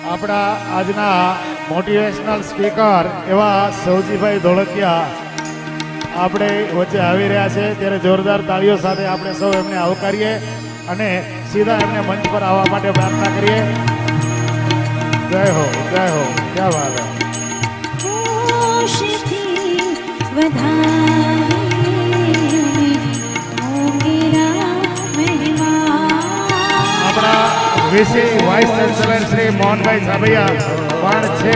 આપણા આજના motivational speaker એવા સૌજીભાઈ ધોળકિયા આપણે વચ્ચે આવી રહ્યા છે, ત્યારે જોરદાર તાળીઓ સાથે આપણે સૌ એમને આવકારીએ અને સીધા એમને મંચ પર આવવા માટે પ્રાર્થના કરીએ. જય હો, જય હો, ક્યાં વાત હે. આપણા VC vice chancellor Shri Mohanbhai Sabaiya પણ છે.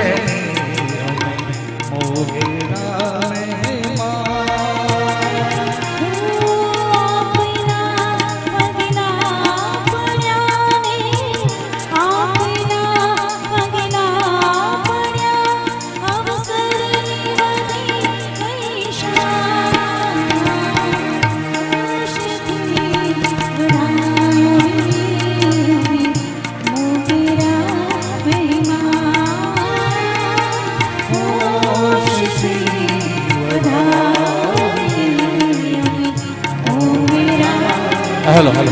હેલો હેલો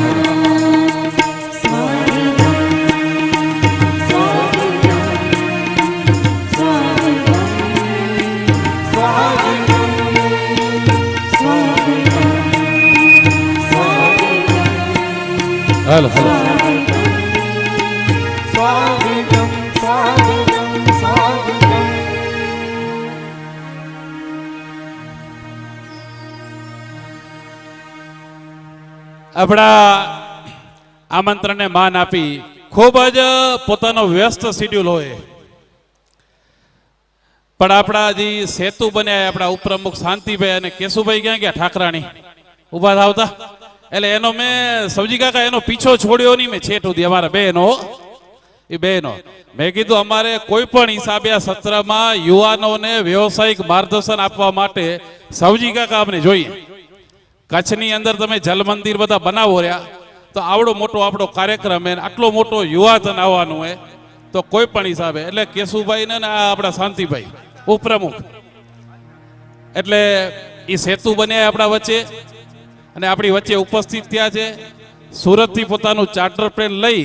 હેલો હેલો આપણા આમંત્રણને માન આપી ખૂબ જ પોતાનો વ્યસ્ત શેડ્યુલ હોય પણ આપણા જે સેતુ બન્યા આપણા ઉપપ્રમુખ શાંતિભાઈ અને કેશુભાઈ ક્યાં ગયા ઠાકરાણી ઉભા થાવતા, એટલે એનો મેં સૌજી કાકા એનો પીછો છોડ્યો નહીં, મેં છેટ સુધી અમારા બહેનો એ બહેનો મેં કીધું અમારે કોઈ પણ હિસાબે આ સત્રમાં યુવાનોને વ્યવસાયિક માર્ગદર્શન આપવા માટે સૌજી કાકા અમને જોઈએ. કચ્છની અંદર તમે જલ મંદિર બધા બનાવો રહ્યા તો આવડો મોટો આપણો કાર્યક્રમ હે, આટલો મોટો યુવાધન આવવાનું હોય તો કોઈ પણ હિસાબે એટલે કેશુભાઈ ને આપણા શાંતિભાઈ ઉપપ્રમુખ એટલે એ સેતુ બન્યા આપણા વચ્ચે અને આપણી વચ્ચે ઉપસ્થિત થયા છે. સુરતથી પોતાનું ચાર્ટર પ્લેન લઈ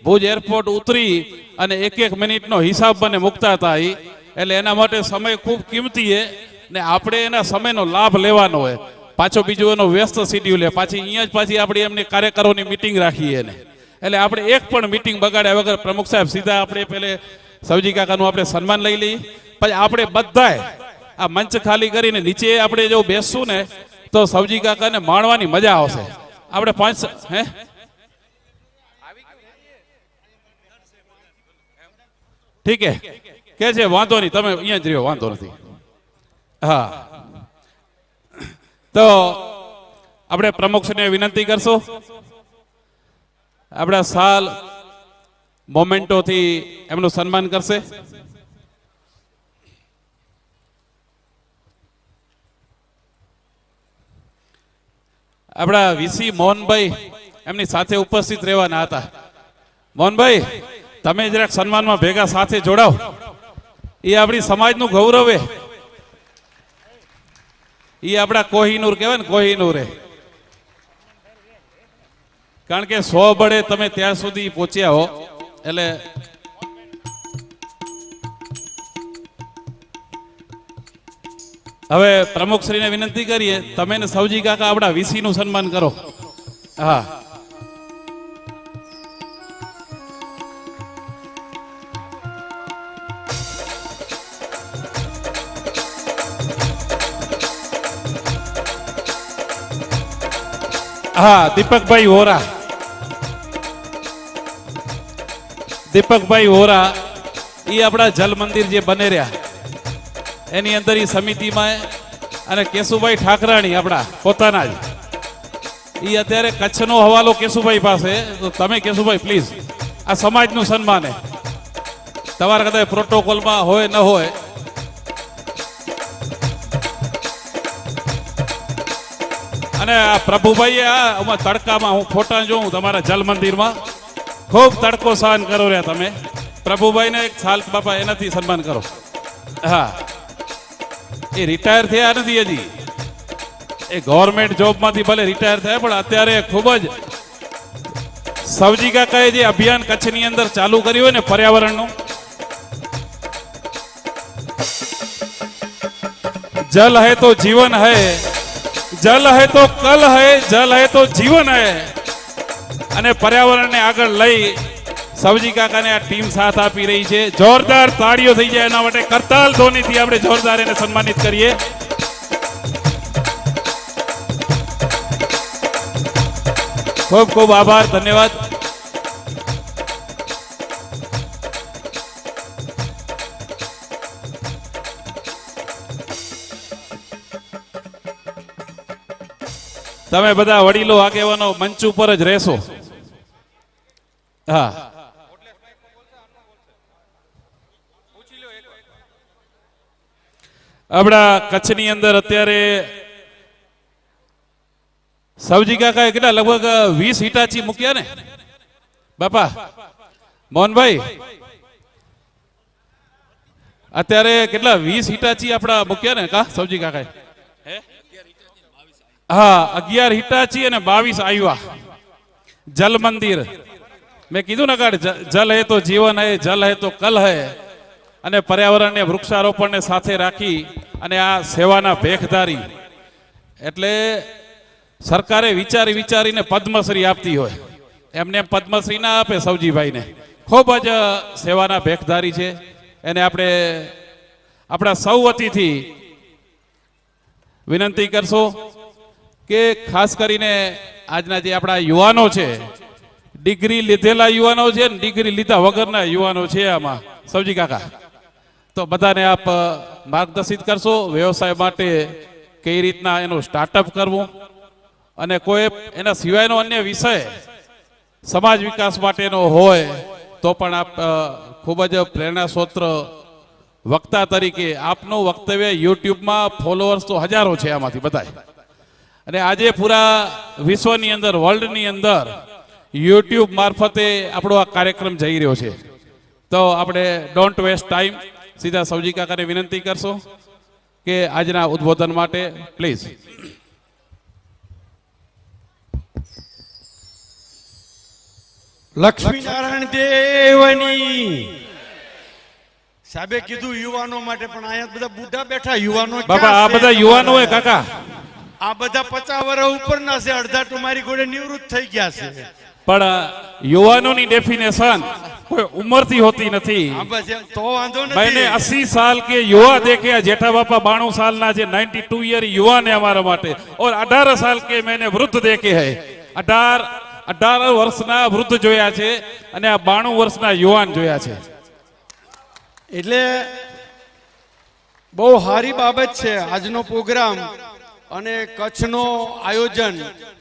ભુજ એરપોર્ટ ઉતરી અને એક મિનિટનો હિસાબ મને મૂકતા હતા એટલે એના માટે સમય ખૂબ કિંમતી છે ને આપણે એના સમયનો લાભ લેવાનો હોય. પાછો બીજું એનો વ્યસ્ત શેડ્યુલ છે, પાછી અહીંયા જ પાછી આપણે એમની કાર્યકરોની મિટિંગ રાખીએ ને એટલે આપણે એક પણ મિટિંગ બગાડ્યા વગર પ્રમુખ સાહેબ સીધા આપણે પેલે સૌજી કાકાનું આપણે સન્માન લઈ લઈએ, પછી આપણે બધાએ આ મંચ ખાલી કરીને નીચે આપણે જો બેસશું ને તો સૌજી કાકાને માણવાની મજા આવશે. આપણે પાંચ હે ઠીક હે કે છે વાંધો નહીં, તમે અહીંયા જ રહ્યો વાંધો નથી. હા તો આપણે પ્રમુખને વિનંતી કરશું આપણા સાલ મોમેન્ટોથી એમનું સન્માન કરશે. આપણા વીસી મોહનભાઈ એમની સાથે ઉપસ્થિત રહેવાના હતા. મોહનભાઈ તમે જરાક સન્માનમાં ભેગા સાથે જોડાવ, એ આપણી સમાજનું ગૌરવ છે. એ આપણા કોહિનૂર કહેવાય ને કોહિનૂર, કારણ કે 100 બળે તમે ત્યાં સુધી પહોંચ્યા હો. એટલે હવે પ્રમુખશ્રીને વિનંતી કરીએ તમે ને સૌજી કાકા આપણા વીસી નું સન્માન કરો. હા હા દીપકભાઈ વોરા, દીપકભાઈ વોરા એ આપણા જલ મંદિર જે બને રહ્યા એની અંદર એ સમિતિમાં, અને કેશુભાઈ ઠાકરાણી આપણા પોતાના જ એ અત્યારે કચ્છનો હવાલો કેશુભાઈ પાસે. તો તમે કેશુભાઈ પ્લીઝ આ સમાજનું સન્માન હે, તમારા કદાચ પ્રોટોકોલમાં હોય ન હોય અને આ પ્રભુભાઈ આ તડકામાં હું ફોટા જોઉં તમારા જલ મંદિરમાં ખૂબ તડકો સહન કરો રહ્યા તમે. પ્રભુભાઈને એક સાલ બાપા એનાથી સન્માન કરો. હા એ રિટાયર થયા નથી હજી, એ ગવર્મેન્ટ જોબમાંથી ભલે રિટાયર થયા પણ અત્યારે ખૂબ જ સૌજી કાકાએ જે અભિયાન કચ્છની અંદર ચાલુ કર્યું હોય ને પર્યાવરણનું, जल है तो जीवन है, जल है तो कल है, जल है तो जीवन है. અને પર્યાવરણને આગળ લઈ સવજી કાકાને આ ટીમ સાથ આપી રહી છે. જોરદાર તાળીઓ થઈ જાય એના માટે કરતાલ ધોનીથી આપણે જોરદાર એને સન્માનિત કરીએ. ખૂબ ખૂબ આભાર, ધન્યવાદ. તમે બધા વડીલો આગેવાનો મંચ ઉપર જ રહેશો. હા, આપણા કચ્છની અંદર અત્યારે સવજી કાકાએ કેટલા લગભગ 20 હિટાચી મૂક્યા ને બાપા મોહનભાઈ? અત્યારે કેટલા 20 હિટાચી આપણા મૂક્યા ને કા સવજી કાકાએ? હા, 11 હિટાચી અને 22 આવ્યા. જલ મંદિર મેં કીધું ને કાઢ, જલ હે તો જીવન હે, જલ હે તો કલ હે. અને પર્યાવરણને વૃક્ષારોપણને સાથે રાખી અને આ સેવાના ભેખધારી એટલે સરકારે વિચારી વિચારીને પદ્મશ્રી આપતી હોય એમને એમ પદ્મશ્રી ના આપે. સવજીભાઈને ખૂબ જ સેવાના ભેખધારી છે. એને આપણે આપણા સૌ વતીથી વિનંતી કરશો કે ખાસ કરીને આજના જે આપણા યુવાનો છે, ડિગ્રી લીધેલા યુવાનો છે ને ડિગ્રી લીધા વગરના યુવાનો છે આમાં સવજી કાકા, તો બધાને આપ માર્ગદર્શિત કરશો વ્યવસાય માટે કઈ રીતના એનું સ્ટાર્ટઅપ કરવું અને કોઈ એના સિવાયનો અન્ય વિષય સમાજ વિકાસ માટેનો હોય તો પણ આપ ખૂબ જ પ્રેરણા સ્ત્રોત વક્તા તરીકે આપનું વક્તવ્ય યુટ્યુબમાં ફોલોઅર્સ તો હજારો છે આમાંથી બધા. અને આજે પૂરા વિશ્વની અંદર, વર્લ્ડની અંદર યુટ્યુબ મારફતે આપણો આ કાર્યક્રમ જઈ રહ્યો છે. તો આપણે ડોન્ટ વેસ્ટ ટાઈમ, સીધા સવજી કાકાને વિનંતી કરશો કે આજના ઉદ્બોધન માટે પ્લીઝ. લક્ષ્મીનારાયણ દેવની સાહેબે કીધું યુવાનો માટે, પણ અહીંયા બધા બુઢા બેઠા યુવાનો બાપા આ બધા યુવાનો હોય કાકા, આ બધા 50 વર્ષ ઉપરના છે, અડધા તો મારી ઘોડે નિવૃત્ત થઈ ગયા છે. પણ યુવાનોની ડેફિનેશન કોઈ ઉંમરથી હોતી નથી. હા બસ તો વાંધો मैंने નથી. 80 साल के युवा देखे हैं, जेठा बापा 92 साल ना है, 92 ईयर युवा ने हमारा माटे, और 18 साल के मैंने वृद्ध देखे हैं. 18 વર્ષના વૃદ્ધ જોયા છે અને આ 92 વર્ષના યુવાન જોયા છે. એટલે બહુ સારી બાબત છે આજનો પ્રોગ્રામ અને કચ્છનો આયોજન,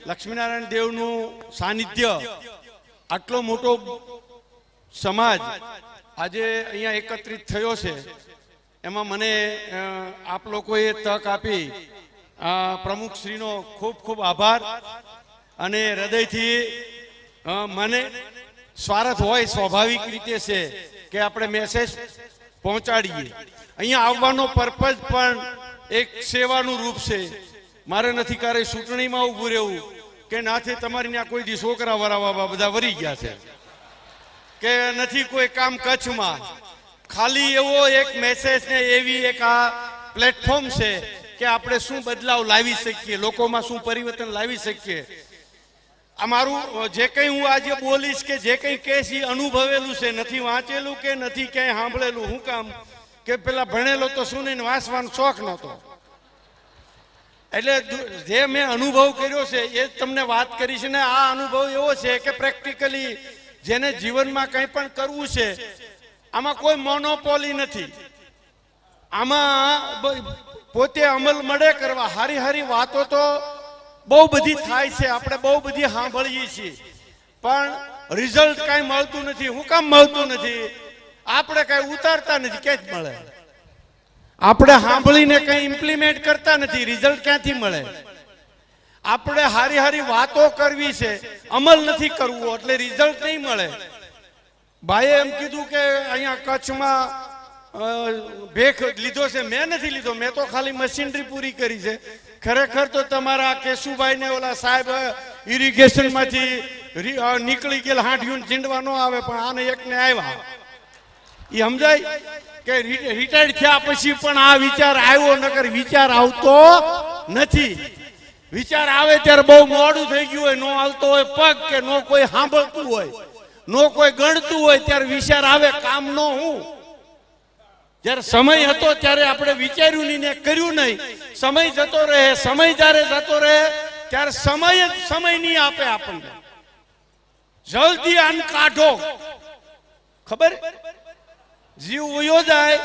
લક્ષ્મીનારાયણ દેવનું સાનિધ્ય, આટલો મોટો સમાજ આજે અહીંયા એકત્રિત થયો છે. એમાં મને આપ લોકોએ તક આપી, પ્રમુખશ્રીનો ખૂબ ખૂબ આભાર. અને હૃદયથી મને સ્વાર્થ હોય સ્વાભાવિક રીતે છે કે આપણે મેસેજ પહોંચાડીએ. અહીંયા આવવાનો પર્પઝ પણ એક સેવાનું રૂપ છે. મારે નથી ક્યારેય ચૂંટણીમાં ઊભું રહેવું કે નાથી તમારી ત્યાં કોઈ દી છોકરા વરાવવા બધા વરી ગયા છે કે નથી કોઈ કામ કચ્છમાં. ખાલી એવો એક મેસેજ ને એવી એક આ પ્લેટફોર્મ છે કે આપણે શું બદલાવ લાવી શકીએ, લોકોમાં શું પરિવર્તન લાવી શકીએ. અમારું જે કંઈ હું આજે બોલીશ કે જે કંઈ કહીશ એ અનુભવેલું છે, નથી વાંચેલું કે નથી ક્યાંય સાંભળેલું. હું કામ કે પેલા ભણેલો તો સુનીને વાંચવાનો શોખ નહોતો, એટલે જે મેં અનુભવ કર્યો છે એ તમને વાત કરી છે. ને આ અનુભવ એવો છે કે પ્રેક્ટિકલી જેને જીવનમાં કંઈ પણ કરવું છે આમાં કોઈ મોનોપોલી નથી. આમાં પોતે અમલ મળે કરવા. હારી હારી વાતો તો બહુ બધી થાય છે, આપણે બહુ બધી સાંભળીએ છીએ, પણ રિઝલ્ટ કાંઈ મળતું નથી. હું કામ મળતું નથી? આપણે કાંઈ ઉતારતા નથી, ક્યાંય મળે. આપણે સાંભળીને કંઈ ઇમ્પ્લિમેન્ટ કરતા નથી, રિઝલ્ટ ક્યાંથી મળે? આપણે હારી હારી વાતો કરવી છે, અમલ નથી કરવો એટલે રિઝલ્ટ નહીં મળે. ભાઈએ એમ કીધું કે અહીંયા કચ્છમાં ભેખ લીધો છે. મેં નથી લીધો, મેં તો ખાલી મશીનરી પૂરી કરી છે. ખરેખર તો તમારા કેશુભાઈ ને ઓલા સાહેબ ઇરિગેશન માંથી નીકળી ગયેલા હાંઠિયું ચીંડવા ન આવે, પણ આને એકને આવ્યા એ સમજાય કે રિટાયર્ડ થયા પછી પણ આ વિચાર આવ્યો, નકર વિચાર આવતો નથી. વિચાર આવે ત્યારે બહુ મોડું થઈ ગયું હોય, નો આવતો હોય પગ, કે નો કોઈ સાંભળતું હોય, નો કોઈ ગણતું હોય, ત્યારે વિચાર આવે કામ નો હું. જ્યારે સમય હતો ત્યારે આપણે વિચાર્યું નહીં ને કર્યું નહીં. સમય જતો રહે, સમય જ્યારે જતો રહે ત્યારે સમય જ સમય નહીં આપે આપણને. જલ્દી આન કાઢો, ખબર જીવ વયો જાય,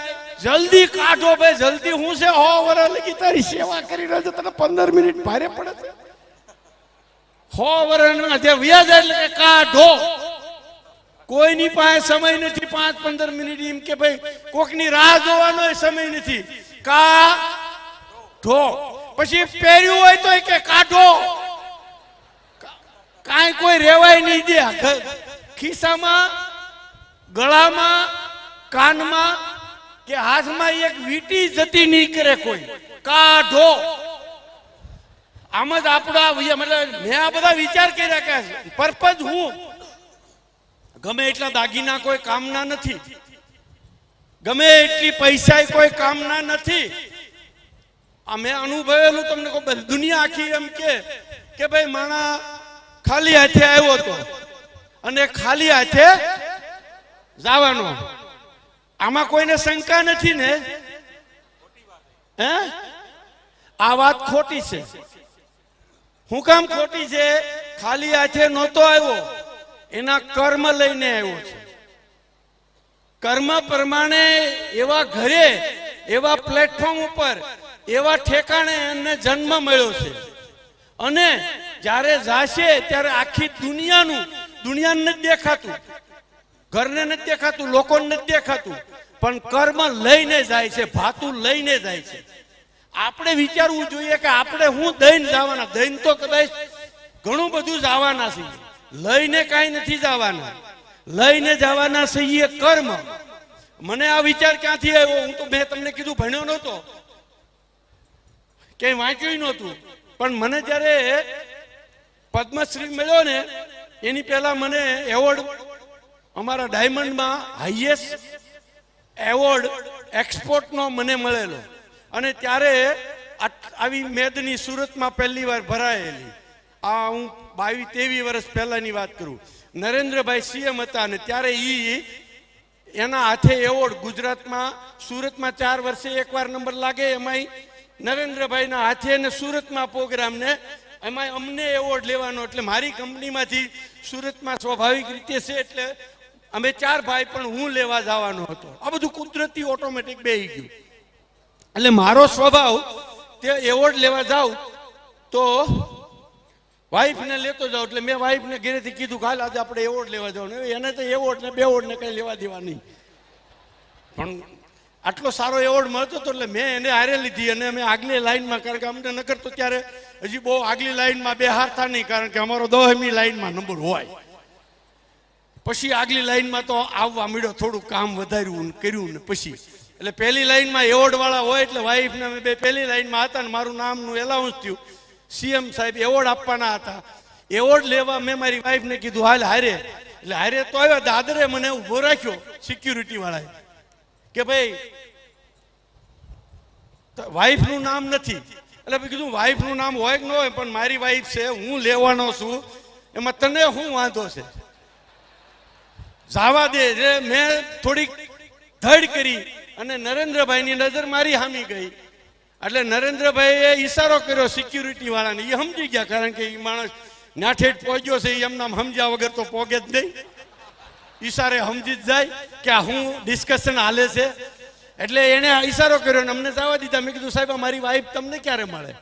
જલ્દી કાઢો ભાઈ, જલ્દી. હું છે 100 વર્ષ લગી તારી સેવા કરી રહ્યો છું, તને 15 મિનિટ ભારે પડે છે. 100 વર્ષ જે વયા જાય એટલે કે કાઢો. કોઈની પાસે સમય નથી 5-15 મિનિટ એમ કે ભાઈ કોકની રાહ જોવાનો સમય નથી. કાઢો. પછી પહેર્યું હોય તો કે કાઢો. કાંઈ કોઈ રેવાય નહીં દે. ખિસ્સામાં, ગળામાં, કાનમાં કે હાથમાં એક વીંટી જતી નહીં કરે કોઈ. કાઢો. આમ જ આપણા મતલબ મેં આ બધા વિચાર કર્યા કે પર્પઝ હું ગમે એટલા દાગીના કોઈ કામના નથી, ગમે એટલી પૈસા કોઈ કામના નથી. આ મેં અનુભવેલું તમને કહું. દુનિયા આખી એમ કે ભાઈ માણા ખાલી હાથે આવ્યો હતો અને ખાલી હાથે જવાનો. આમાં કોઈને શંકા નથી ને? હે, આ વાત ખોટી છે. હું કામ ખોટી છે? ખાલી હાથે નહોતો આવ્યો, એના કર્મ લઈને આવ્યો છે. કર્મ પ્રમાણે એવા ઘરે, એવા પ્લેટફોર્મ ઉપર, એવા ઠેકાણે એને જન્મ મળ્યો છે. અને જ્યારે જાશે ત્યારે આખી દુનિયાને નથી દેખાતું, ઘરને નથી દેખાતું, લોકોને નથી દેખાતું, પણ કર્મ લઈને જાય છે, ભાતું લઈને જાય છે. આપણે વિચારવું જોઈએ કે આપણે હું દઈને જવાના. દઈને તો કદાચ ઘણું બધું જવાના છે, લઈને કાંઈ નથી જવાના. લઈને જવાના છે કર્મ. મને આ વિચાર ક્યાંથી આવ્યો? હું તો મેં તમને કીધું ભણ્યો નહોતો, ક્યાંય વાંચ્યું નહોતું, પણ મને જ્યારે પદ્મશ્રી મળ્યો ને એની પહેલા મને એવોર્ડ અમારા ડાયમંડમાં હાઈએસ્ટ એવોર્ડ એક્સપોર્ટનો મને મળેલો. અને ત્યારે આવી મેદની સુરતમાં પહેલી વાર ભરાયેલી. આ હું 22-23 વર્ષ પહેલાની વાત કરું. નરેન્દ્રભાઈ સીએમ હતા અને ત્યારે એના હાથે એવોર્ડ ગુજરાતમાં, સુરતમાં 4 વર્ષે એકવાર નંબર લાગે, એમાંય નરેન્દ્રભાઈના હાથે ને સુરતમાં પ્રોગ્રામને એમાં અમને એવોર્ડ લેવાનો. એટલે મારી કંપનીમાંથી સુરતમાં સ્વાભાવિક રીતે છે એટલે અમે 4 ભાઈ, પણ હું લેવા જવાનો હતો. આ બધું કુદરતી ઓટોમેટિક બેહી ગયું. એટલે મારો સ્વભાવ તે એવોર્ડ લેવા જાઉં તો વાઈફને લેતો જાઉં. એટલે મેં વાઈફને ઘરેથી કીધું કાલ આજે આપણે એવોર્ડ લેવા જાવ. એને તો એવોર્ડ ને બેવોર્ડ ને કઈ લેવા દેવા નહીં, પણ આટલો સારો એવોર્ડ મળતો હતો એટલે મેં એને હારે લીધી. અને અમે આગલી લાઈનમાં, કારણ કે અમને નગર તો ત્યારે હજી બહુ આગલી લાઈનમાં બે હારતા નહીં, કારણ કે અમારો 10મી લાઈનમાં નંબર હોય. પછી આગલી લાઈનમાં તો આવવા મળ્યો, થોડું કામ વધાર્યું કર્યું ને પછી. એટલે પહેલી લાઈનમાં એવોર્ડ વાળા હોય એટલે વાઈફને અમે બે પહેલી લાઈનમાં હતા ને મારું નામનું એલાઉન્સ થયું. સીએમ સાહેબ એવોર્ડ આપવાના હતા. એવોર્ડ લેવા મેં મારી વાઈફને કીધું હાલ હારે. એટલે હારે તો આવ્યા, દાદરે મને ઉભો રાખ્યો સિક્યુરિટી વાળાએ કે ભાઈ વાઈફનું નામ નથી. એટલે મેં કીધું વાઈફનું નામ હોય કે ન હોય, પણ મારી વાઈફ છે, હું લેવાનો છું, એમાં તને શું વાંધો છે? જવા દે. મેં થોડીક ધડ કરી અને નરેન્દ્રભાઈની નજર મારી સામી ગઈ. એટલે નરેન્દ્રભાઈએ ઈશારો કર્યો સિક્યુરિટી વાળાને. એ સમજી ગયા, કારણ કે એ માણસ નાઠેઠ પહોંચ્યો છે, એમ નામ સમજ્યા વગર તો પોગે જ નહીં. ઈશારે સમજી જ જાય કે આ હું ડિસ્કશન હાલે છે. એટલે એને ઈશારો કર્યો ને અમને જવા દીધા. મેં કીધું સાહેબ મારી વાઈફ તમને ક્યારે મળે?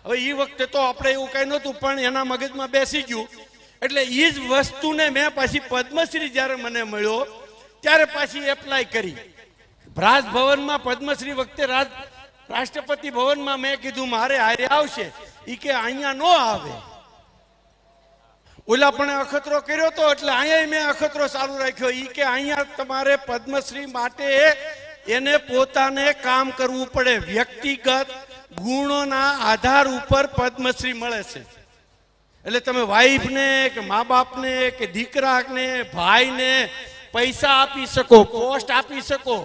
હવે એ વખતે તો આપણે એવું કંઈ નહોતું, પણ એના મગજમાં બેસી ગયું. એટલે એ જ વસ્તુને મેં પાછી પદ્મશ્રી જ્યારે મને મળ્યો ત્યારે પાછી એપ્લાય કરી. રાજભવનમાં પદ્મશ્રી વખતે રાષ્ટ્રપતિ ભવનમાં મેં કીધું મારે હારે આવશે. એ કે અહીંયા ન આવે. ઓલા પણ અખતરો કર્યો હતો એટલે અહીંયા મેં અખતરો ચાલુ રાખ્યો. એ કે અહીંયા તમારે પદ્મશ્રી માટે એને પોતાને કામ કરવું પડે. વ્યક્તિગત ગુણોના આધાર ઉપર પદ્મશ્રી મળે છે. એટલે તમે વાઈફને કે મા બાપને કે દીકરાને ભાઈને પૈસા આપી શકો, પોસ્ટ આપી શકો,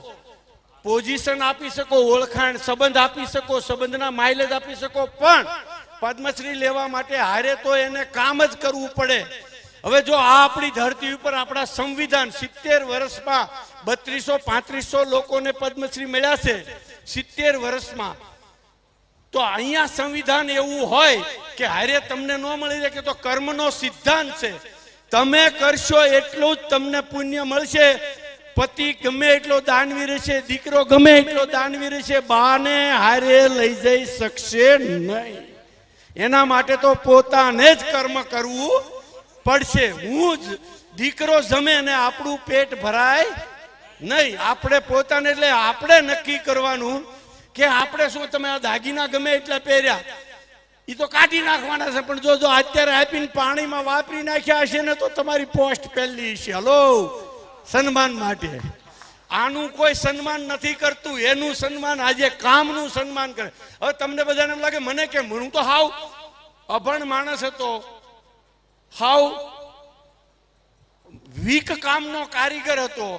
પોઝિશન આપી શકો, ઓળખાણ સંબંધ આપી શકો, સંબંધના માઇલેજ આપી શકો, પણ પદ્મશ્રી લેવા માટે હારે તો એને કામ જ કરવું પડે. હવે જો આ આપણી ધરતી ઉપર આપણા સંવિધાન 70 વર્ષમાં 3200-3500 લોકોને પદ્મશ્રી મળ્યા છે 70 વર્ષમાં, તો અહીંયા સંવિધાન એવું હોય કે હારે તમને ન મળી રહે કે તો કર્મનો સિદ્ધાંત છે, તમે કરશો એટલું જ તમને પુણ્ય મળશે. પતિ ગમે એટલો દાનવીર છે, દીકરો ગમે એટલો દાનવીર છે, બાને હારે લઈ જઈ શકશે નહીં. એના માટે તો પોતાને જ કર્મ કરવું પડશે. હું જ દીકરો જમે ને આપણું પેટ ભરાય નહીં. આપણે પોતાને એટલે આપણે નક્કી કરવાનું કે આપણે શું, તમે આ દાગીના ગમે એટલા પહેર્યા એ તો કાઢી નાખવાના છે, પણ જો અત્યારે આપીને પાણીમાં વાપરી નાખ્યા હશે ને તો તમારી પોસ્ટ પહેલી છે. હલો, સન્માન માટે. આનું કોઈ સન્માન નથી કરતું, એનું સન્માન આજે કામનું સન્માન કરે. હવે તમને બધાને એમ લાગે મને કેમ, હું તો હાવ અભણ માણસ હતો, હાવ વીક કામનો કારીગર હતો,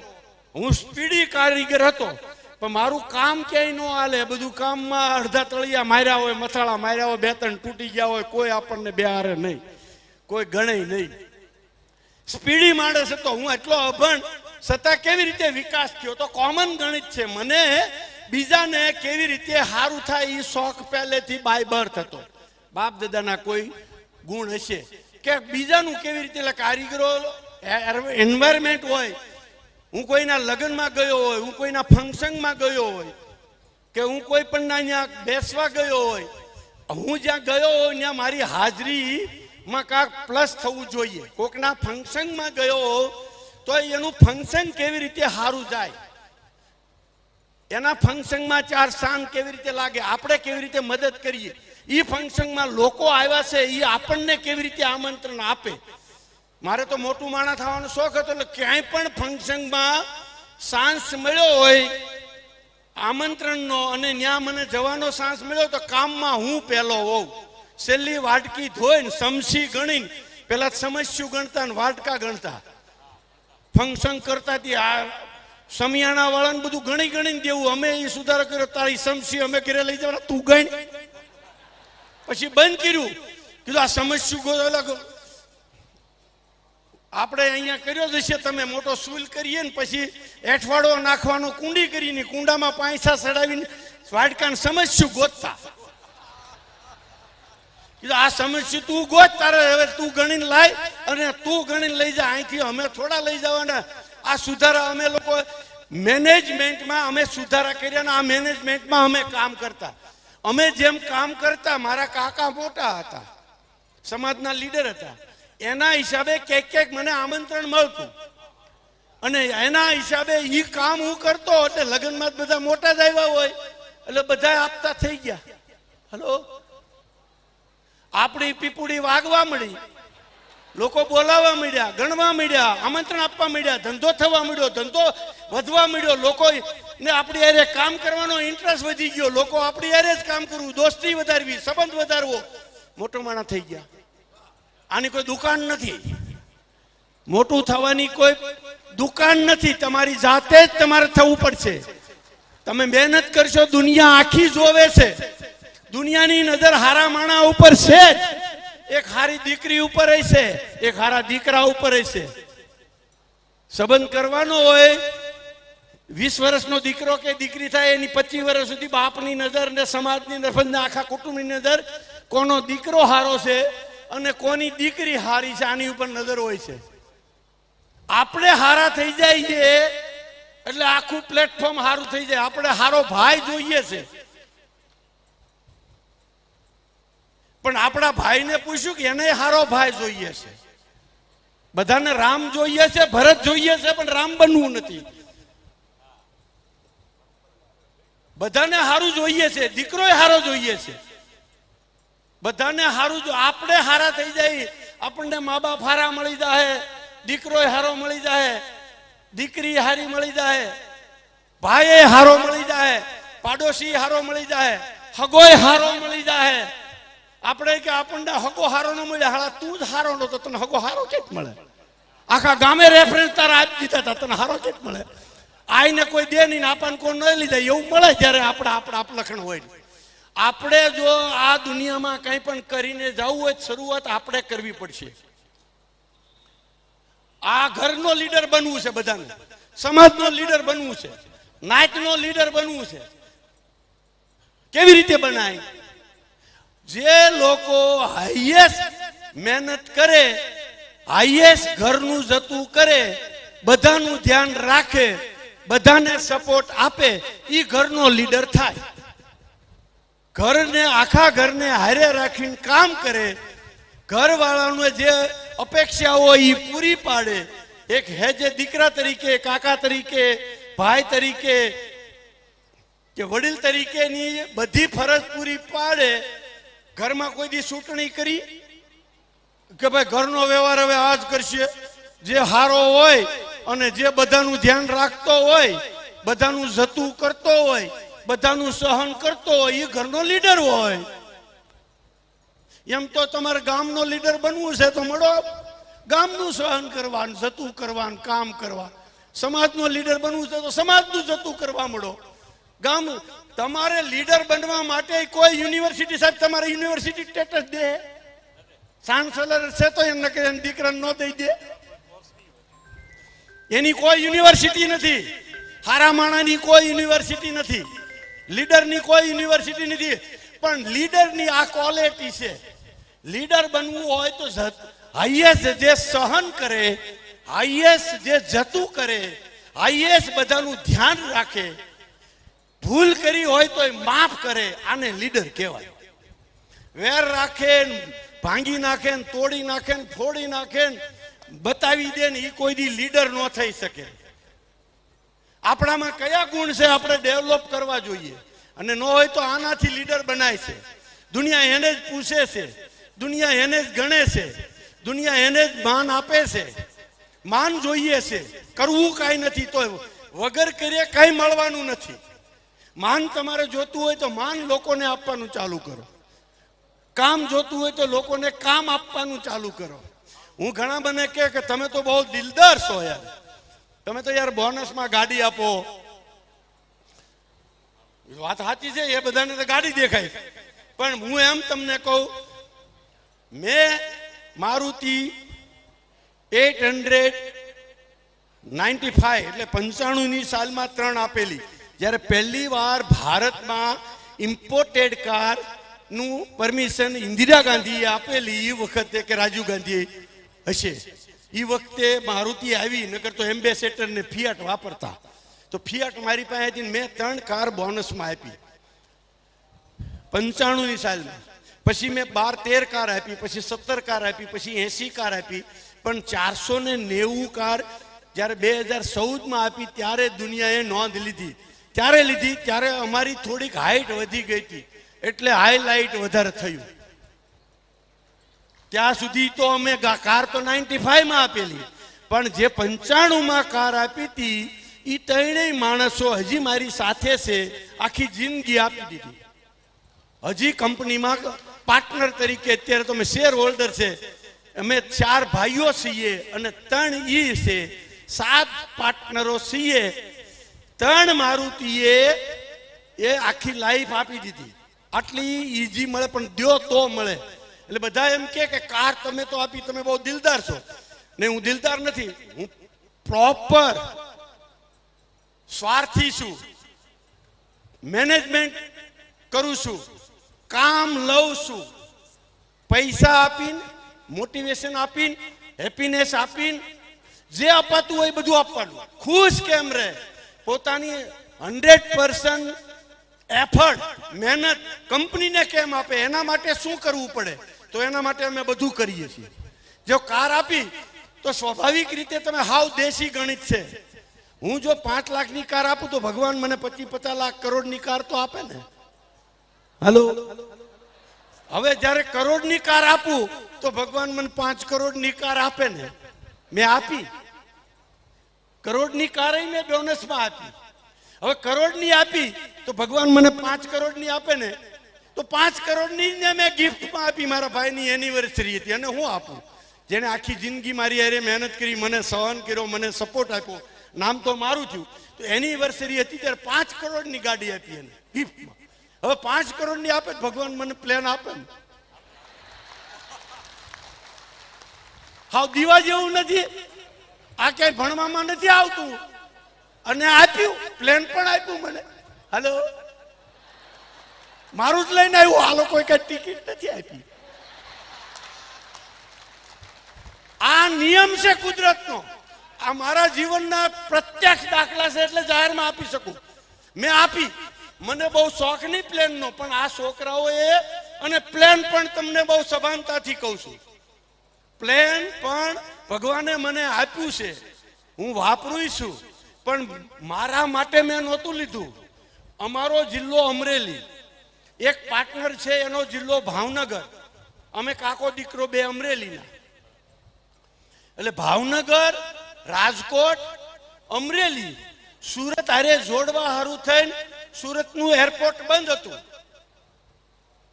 હું સ્પીડી કારીગર હતો, પણ મારું કામ ક્યાંય ન હાલે. બધું કામમાં અડધા તળિયા માર્યા હોય, મથાળા માર્યા હોય, 2-3 તૂટી ગયા હોય, કોઈ આપણને બેહારે નહીં, કોઈ ગણે નહીં. સ્પીડી માણસ હતો હું, એટલો અભણ છતાં કેવી રીતે વિકાસ થયો તો કોમન ગણિત છે. મને બીજાને કેવી રીતે સારું થાય એ શોખ પહેલેથી બાય બર્થ હતો. બાપ દાદાના કોઈ ગુણ હશે કે બીજાનું કેવી રીતે, એટલે કારીગરો એન્વાયરમેન્ટ હોય, હું કોઈના લગ્નમાં ગયો હોય, હું કોઈના ફંક્શનમાં ગયો હોય, કે હું કોઈ પણ ત્યાં બેસવા ગયો હોય, હું જ્યાં ગયો હોય ત્યાં મારી હાજરીમાં કાંક પ્લસ થવું જોઈએ. કોકના ફંક્શનમાં ગયો તો એનું ફંક્શન કેવી રીતે સારું જાય, એના ફંક્શનમાં 4 સાન કેવી રીતે લાગે, આપણે કેવી રીતે મદદ કરીએ, એ ફંક્શનમાં લોકો આવ્યા છે એ આપણને કેવી રીતે આમંત્રણ આપે. મારે તો મોટું માણસ થવાનો શોખ હતો, એટલે ક્યાંય પણ ફંક્શનમાં ચાન્સ મળ્યો હોય આમંત્રણનો અને ત્યાં મને જવાનો ચાન્સ મળ્યો તો કામમાં હું પહેલો હોઉં. છેલ્લી વાટકી ધોઈને સમસી ગણીને, પેલા સમસ્યું ગણતા ને વાટકા ગણતા, ફંક્શન કરતા આ સમિયાણા વાળાને બધું ગણી ગણીને દેવું. અમે એ સુધારો કર્યો, તારી સમસી અમે ઘરે લઈ જવાના, તું ગણ. પછી બંધ કર્યું, કીધું આ સમસ્યું આપણે અહીંયા કર્યો જ છે, તમે મોટો સુલ કરીએ ને પછી એઠવાડો નાખવાનો કુંડી કરીને કુંડામાં પાંચસા ચડાવીને વાટકાને સમસ્યું ગોતતા. કીધું આ સમસ્યું તું ગોત, તારે હવે તું ગણીને લાય અને તું ગણીને લઈ જા, અહીંથી અમે થોડા લઈ જવાના. આ સુધારા અમે લોકો મેનેજમેન્ટમાં અમે સુધારા કર્યા ને આ મેનેજમેન્ટમાં અમે કામ કરતા. અમે જેમ કામ કરતા, મારા કાકા મોટા હતા, સમાજના લીડર હતા, એના હિસાબે ક્યાંક મને આમંત્રણ મળતું અને એના હિસાબે એ કામ હું કરતો એટલે લગ્નમાં બધા મોટા જ આવ્યા હોય એટલે બધા આપતા થઈ ગયા. હલો, આપણી પીપુડી વાગવા મળી, લોકો બોલાવવા મળ્યા, ગણવા મળ્યા, આમંત્રણ આપવા મળ્યા, ધંધો થવા મળ્યો, ધંધો વધવા મળ્યો, લોકો ને આપણી હારે કામ કરવાનો ઇન્ટરેસ્ટ વધી ગયો, લોકો આપણી હારે જ કામ કરવું, દોસ્તી વધારવી, સંબંધ વધારવો, મોટો માણસ થઈ ગયા. આની કોઈ દુકાન નથી, મોટું થવાની કોઈ દુકાન નથી, તમારી જાતે જ તમારે થવું પડશે. તમે મહેનત કરશો, દુનિયા આખી જોવે છે, દુનિયાની નજર હારા માણા ઉપર છે જ. એક હારી દીકરી ઉપર હશે, એક હારા દીકરા ઉપર હશે. સંબંધ કરવાનો હોય, 20 વર્ષનો દીકરો કે દીકરી થાય એની 25 વર્ષ સુધી બાપની નજર ને સમાજની નજર, આખા કુટુંબની નજર, કોનો દીકરો હારો છે અને કોની દીકરી હારી છે આની ઉપર નજર હોય છે. આપણે હારા થઈ જઈએ એટલે આખું પ્લેટફોર્મ હારું થઈ જાય. આપણે હારો ભાઈ જોઈએ છે, પણ આપણા ભાઈને પૂછ્યું કે એને હારો ભાઈ જોઈએ છે. બધાને રામ જોઈએ છે, ભરત જોઈએ છે, પણ રામ બનવું નથી. બધાને હારું જોઈએ છે, દીકરોય હારો જોઈએ છે, બધાને હારું. જો આપણે હારા થઈ જાય, આપણને મા બાપ હારા મળી જાય, દીકરોય હારો મળી જાય, દીકરી હારી મળી જાય, ભાઈ હારો મળી જાય, પાડોશી હારો મળી જાય, હગોય હારો મળી જાય. આપણે કે આપણને હગો હારો ન મળે, હાલા તું જ હારો નતો, તને હગો હારો કેમ મળે? આખા ગામે રેફરન્સ તારા આપી દીધા હતા, તને હારો કેટ મળે? આઈને કોઈ દે નહીં, આપણને કોઈ ન લીધા એવું મળે જ્યારે આપણા લખણ હોય. આપણે જો આ દુનિયામાં કંઈ પણ કરીને જવું હોય શરૂઆત આપણે કરવી પડશે. આ ઘરનો લીડર બનવું છે, બધાને સમાજનો લીડર બનવું છે, નાયકનો લીડર બનવું છે. કેવી રીતે બનાય? જે લોકો હાઈએસ્ટ મહેનત કરે, હાઈએસ્ટ ઘરનું જતું કરે, બધાનું ધ્યાન રાખે, બધાને સપોર્ટ આપે, એ ઘરનો લીડર થાય. ઘરને આખા ઘરને હારે રાખીને કામ કરે, ઘરવાળાને જે અપેક્ષા હોય એ પૂરી પાડે. એક હેજે દીકરા તરીકે, કાકા તરીકે, ભાઈ તરીકે કે વડીલ તરીકેની બધી ફરજ પૂરી પાડે. ઘરમાં કોઈ દી ચૂંટણી કરી કે ભાઈ ઘરનો વ્યવહાર હવે આ જ કરશે? જે હારો હોય અને જે બધાનું ધ્યાન રાખતો હોય, બધાનું જતું કરતો હોય, બધાનું સહન કરતો હોય, એ ઘરનો લીડર હોય. એમ તો તમારે ગામનો લીડર બનવું છે તો મળો ગામનું સહન કરવાનું, જતું કરવાનું, કામ કરવા. સમાજનો લીડર બનવું છે તો સમાજનું જતું કરવા મળો. ગામ તમારે લીડર બનવા માટે કોઈ યુનિવર્સિટી, સાહેબ તમારે યુનિવર્સિટી સ્ટેટસ દે? ચાન્સેલર છે તો એમને કે દીકરાને ન દઈ દે? એની કોઈ યુનિવર્સિટી નથી. હારા માણાની કોઈ યુનિવર્સિટી નથી, લીડરની કોઈ યુનિવર્સિટી નથી. પણ લીડરની આ ક્વોલિટી છે. લીડર બનવું હોય તો હાઈએસ્ટ જે સહન કરે, હાઈએસ્ટ જે જતું કરે, હાઈએસ્ટ બધાનું ધ્યાન રાખે, ભૂલ કરી હોય તો માફ કરે, આને લીડર કહેવાય. વેર રાખે, ભાંગી નાખે, તોડી નાખે, ફોડી નાખે, બતાવી દે ને, એ કોઈ દી લીડર ન થઈ શકે. આપણામાં કયા ગુણ છે આપણે ડેવલપ કરવા જોઈએ, અને ન હોય તો આનાથી લીડર બનાય છે. દુનિયા એને જ પૂછે છે, દુનિયા એને જ ગણે છે, દુનિયા એને જ માન આપે છે. માન જોઈએ છે, કરવું કાંઈ નથી તો વગર કરીએ કાંઈ મળવાનું નથી. માન તમારે જોતું હોય તો માન લોકોને આપવાનું ચાલુ કરો. કામ જોતું હોય તો લોકોને કામ આપવાનું ચાલુ કરો. હું ઘણા મને કે તમે તો બહુ દિલદાર છો યાર, તમે તો યાર બોનસમાં ગાડી આપો. વાત સાચી છે, એ બધાને તો ગાડી દેખાય. પણ હું એમ તમને કહું, મેં મારુતિ 895 એટલે 95ની સાલમાં 3 આપેલી. જ્યારે પહેલી વાર ભારતમાં ઇમ્પોર્ટેડ કાર નું પરમિશન ઇન્દિરા ગાંધીએ આપેલી, એ વખતે કે રાજીવ ગાંધી હશે, એ વખતે મારુતિ આવી. નકર તો એમ્બેસેડર ને ફિયાટ વાપરતા. તો ફિયાટ મારી પાસે હતી, મેં 3 કાર બોનસમાં આપી 95ની સાલમાં. પછી મેં 12-13 કાર આપી, પછી 17 કાર આપી, પછી 80 કાર આપી. પણ 490 કાર જ્યારે 2014માં આપી ત્યારે દુનિયાએ નોંધ લીધી. ત્યારે અમારી થોડીક હાઈટ વધી ગઈ હતી, એટલે હાઈલાઇટ વધારે થયું. ત્યાં સુધી તો અમે કાર તો 95માં આપેલી, પણ જે 95માં કાર આપી હતી એ ત્રણેય માણસો હજી મારી સાથે છે, આખી જિંદગી આપી દીધી. હજી કંપનીમાં પાર્ટનર તરીકે અત્યારે તો અમે શેર હોલ્ડર છે. અમે 4 ભાઈઓ છીએ અને 3 ઈ છે, 7 પાર્ટનરો છીએ. 3 મારુતિએ એ આખી લાઈફ આપી દીધી. આટલી ઈઝી મળે, પણ દ્યો તો મળે. એટલે બધા એમ કે કાર તમે તો આપી, તમે બહુ દિલદાર છો. ને હું દિલદાર નથી, હું પ્રોપર સ્વાર્થી છું. મેનેજમેન્ટ કરું છું, કામ લઉં છું, પૈસા આપીને, મોટિવેશન આપીને, હેપીનેસ આપીને, જે અપાતું હોય બધું આપવાનું. ખુશ કેમ રહે, પોતાની 100% એફર્ટ, મહેનત કંપનીને કેમ આપે, એના માટે શું કરવું પડે, તો એના માટે અમે બધું કરીએ છીએ. જો કાર આપી તો સ્વાભાવિક રીતે તમે હાવ દેશી ગણિત છે. હું જો 5 લાખની કાર આપું તો ભગવાન મને 25-50 લાખ કરોડની કાર તો આપે ને. હાલો, હવે જ્યારે કરોડની કાર આપું તો ભગવાન મને 5 કરોડની કાર આપે ને. મેં આપી કરોડની કાર, મેં બોનસમાં આપી. હવે કરોડની આપી તો ભગવાન મને 5 કરોડની આપે ને, તો 5 કરોડની ને મેં ગિફ્ટમાં આપી. મારા ભાઈની એનિવર્સરી હતી અને હું આપું જેને આખી જિંદગી મારી હારે મહેનત કરી, મને સહન કર્યો, મને સપોર્ટ આપ્યો, નામ તો મારું થયું, તો એનિવર્સરી હતી ત્યારે 5 કરોડની ગાડી આપી એને ગિફ્ટમાં. હવે 5 કરોડની આપે તો ભગવાન મને પ્લેન આપે ને. હાવ દીવા જેવું નથી, આ ક્યાંય ભણવામાં નથી આવતું, અને આપ્યું, પ્લેન પણ આપ્યું મને. હાલો, મારું જ લઈને આવ્યું, આ લોકોએ કઈ ટિકિટ નથી આપી. આ નિયમ છે કુદરતનો. આ મારા જીવનના પ્રત્યક્ષ દાખલા છે, એટલે જાહેરમાં આપી શકું. મેં આપી, મને બહુ શોખ નહીં પ્લેનનો, પણ આ છોકરાઓએ, અને પ્લેન પણ તમને બહુ સભાનતાથી કહું છું, પ્લેન પણ ભગવાને મને આપ્યું છે, હું વાપરું છું, પણ મારા માટે મેં નહોતું લીધું. અમારો જિલ્લો અમરેલી, એક પાર્ટનર છે એનો જિલ્લો ભાવનગર, અમે કાકો દીકરો બે અમરેલીના. એટલે ભાવનગર, રાજકોટ, અમરેલી, સુરત હારે જોડવા હારું થઈને સુરતનું એરપોર્ટ બંધ હતું.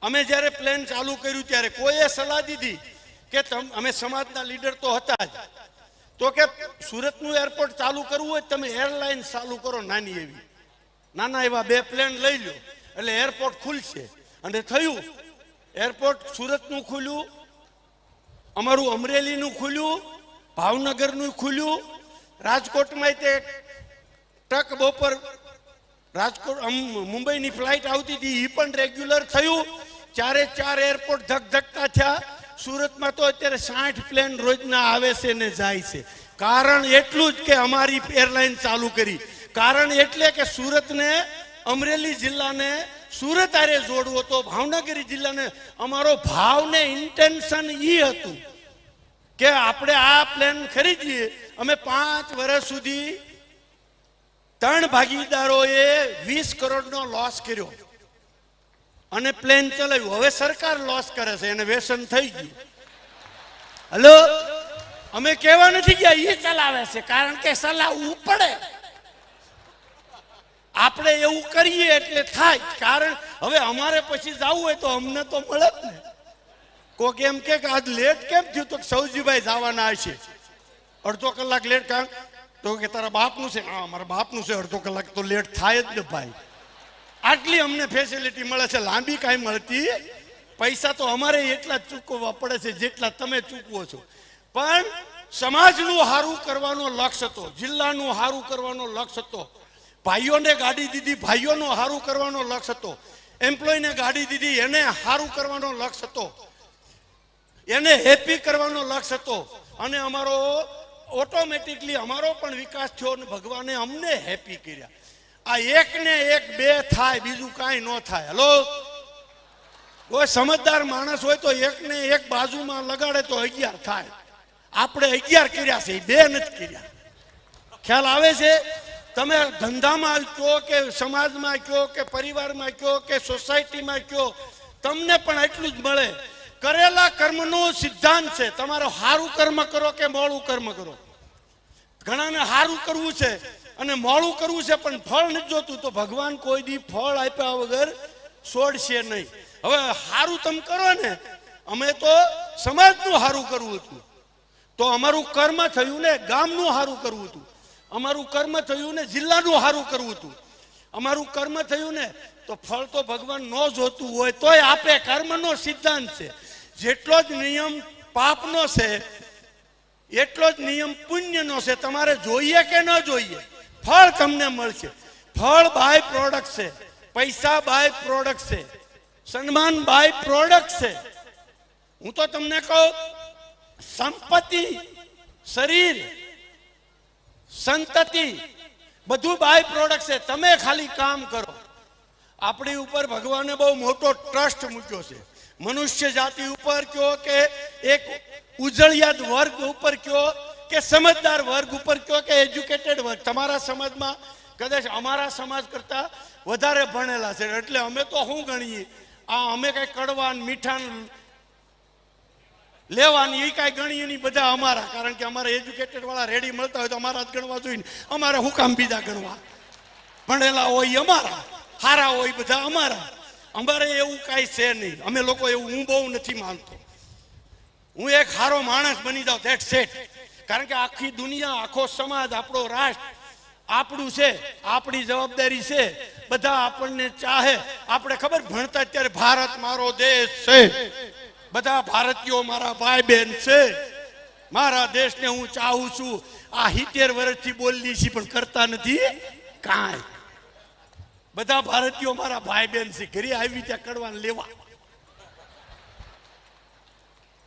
અમે જ્યારે પ્લેન ચાલુ કર્યું ત્યારે કોઈએ સલાહ દીધી કે અમે સમાજના લીડર તો હતા જ, તો કે સુરતનું એરપોર્ટ ચાલુ કરવું હોય તમે એરલાઇન ચાલુ કરો, નાની એવી, નાના એવા 2 પ્લેન લઈ લો એટલે એરપોર્ટ ખુલશે. અને થયું, એરપોર્ટ સુરતનું ખુલ્યું, અમારું અમરેલીનું ખુલ્યું, ભાવનગરનું ખુલ્યું, રાજકોટમાં તે ટ્રક બપોર રાજકોટ મુંબઈની ફ્લાઇટ આવતી હતી એ પણ રેગ્યુલર થયું. 4 એરપોર્ટ ધગધગતા થયા. સુરતમાં તો અત્યારે 60 પ્લેન રોજના આવે છે ને જાય છે. કારણ એટલું જ કે અમારી એરલાઇન ચાલુ કરી. કારણ એટલે કે સુરતને, અમરેલી જિલ્લાને સુરત હારે જોડવો તો ભાવનગર જિલ્લાને. અમારો ભાવ ને ઇન્ટેન્શન એ હતું કે આપણે આ પ્લેન ખરીદીએ. અમે 5 વર્ષ સુધી 3 ભાગીદારોએ 20 કરોડનો લોસ કર્યો અને પ્લેન ચલાવ્યું. હવે સરકાર લોસ કરે છે, એને વ્યસન થઈ ગયું. હલો, અમે કહેવા નથી ગયા, એ ચલાવે છે, કારણ કે ચલાવવું પડે. આપણે એવું કરીએ એટલે થાય. કારણ હવે અમારે પછી જવું હોય તો અમને તો મળે જ ને. કોક એમ કે આજ લેટ કેમ થયું, તો સૌજીભાઈ જવાના હશે, અડધો કલાક લેટ. કામ તો કે તારા બાપનું છે, હા મારા બાપનું છે, અડધો કલાક તો લેટ થાય જ ને ભાઈ. આટલી અમને ફેસિલિટી મળે છે, લાંબી કાંઈ મળતી. પૈસા તો અમારે એટલા જ ચૂકવવા પડે છે જેટલા તમે ચૂકવો છો. પણ સમાજનું સારું કરવાનો લક્ષ્ય હતો, જિલ્લાનું સારું કરવાનો લક્ષ્ય હતો, ભાઈઓને ગાડી દીધી, ભાઈઓનો સારું કરવાનો લક્ષ્ય હતો, એમ્પ્લોયને ગાડી દીધી, એને સારું કરવાનો લક્ષ્ય હતો, એને હેપી કરવાનો લક્ષ્ય હતો. અને અમારો ઓટોમેટિકલી અમારો પણ વિકાસ થયો અને ભગવાને અમને હેપી કર્યા. આ 1 ને 1 2 થાય, બીજું કાંઈ ન થાય. હલો, કોઈ સમજદાર માણસ હોય તો 1 ને 1 બાજુમાં લગાડે તો 11 થાય. આપણે 11 કર્યા છે, 2 નથી કર્યા. ખ્યાલ આવે છે? તમે ધંધામાં કહો કે સમાજમાં કહો કે પરિવારમાં કહો કે સોસાયટીમાં કહો, તમને પણ એટલું જ મળે. કરેલા કર્મનો સિદ્ધાંત છે, તમારો સારું કર્મ કરો કે મોડું કર્મ કરો. ઘણાને સારું કરવું છે અને મોડું કરવું છે, પણ ફળ નથી જોતું, તો ભગવાન કોઈ દી ફળ આપ્યા વગર છોડશે નહીં. હવે સારું તમે કરો ને, અમે તો સમાજનું સારું કરવું હતું, તો અમારું કર્મ થયું ને ગામનું સારું કરવું હતું, અમારું કર્મ થયું ને જિલ્લાનું સારું કરવું હતું, અમારું કર્મ થયું ને તો ફળ તો ભગવાન ન જોતું હોય તોય આપે. કર્મનો સિદ્ધાંત છે. જેટલો જ નિયમ પાપનો છે એટલો જ નિયમ પુણ્યનો છે. તમારે જોઈએ કે ન જોઈએ, ફળ તમને મળશે. ફળ બાય પ્રોડક્ટ છે, પૈસા બાય પ્રોડક્ટ છે, સન્માન બાય પ્રોડક્ટ છે. હું તો તમને કહું, સંપત્તિ, શરીર, સંતતિ બધું બાય પ્રોડક્ટ છે. તમે ખાલી કામ કરો. આપણી ઉપર ભગવાને બહુ મોટો ટ્રસ્ટ મૂક્યો છે. મનુષ્ય જાતિ ઉપર કયો કે એક ઉજળિયાત વર્ગ ઉપર કયો કે સમજદાર વર્ગ ઉપર કયો કે એજ્યુકેટેડ વર્ગ. તમારા સમાજમાં કદાચ અમારા સમાજ કરતા વધારે ભણેલા છે, એટલે અમે તો શું ગણીએ, આ અમે કઈ કડવાન મીઠાન લેવાની એ કાંઈ ગણીએ નહીં, બધા અમારા. કારણ કે અમારે એજ્યુકેટેડ વાળા રેડી મળતા હોય તો અમારા જ ગણવા જોઈએ. અમારે હું કામ બીજા ગણવા? ભણેલા હોય અમારા, હારા હોય બધા અમારા. અમારે એવું કાંઈ છે નહીં. અમે લોકો એવું, હું બહુ નથી માનતો. હું એક સારો માણસ બની જાઉં, ધેટ સેટ. કારણ કે આખી દુનિયા, આખો સમાજ, આપણો રાષ્ટ્ર આપણું છે, આપણી જવાબદારી છે, બધા આપણને ચાહે. આપણે ખબર ભણતા અત્યારે ભારત મારો દેશ છે, બધા ભારતીયો મારા ભાઈ બહેન છે, મારા દેશને હું ચાહું છું. આ 70 વર્ષથી બોલી છે પણ કરતા નથી કાંઈ. બધા ભારતીયો મારા ભાઈ બહેન છે, ઘરે આવી ત્યાં કડવાને લેવા.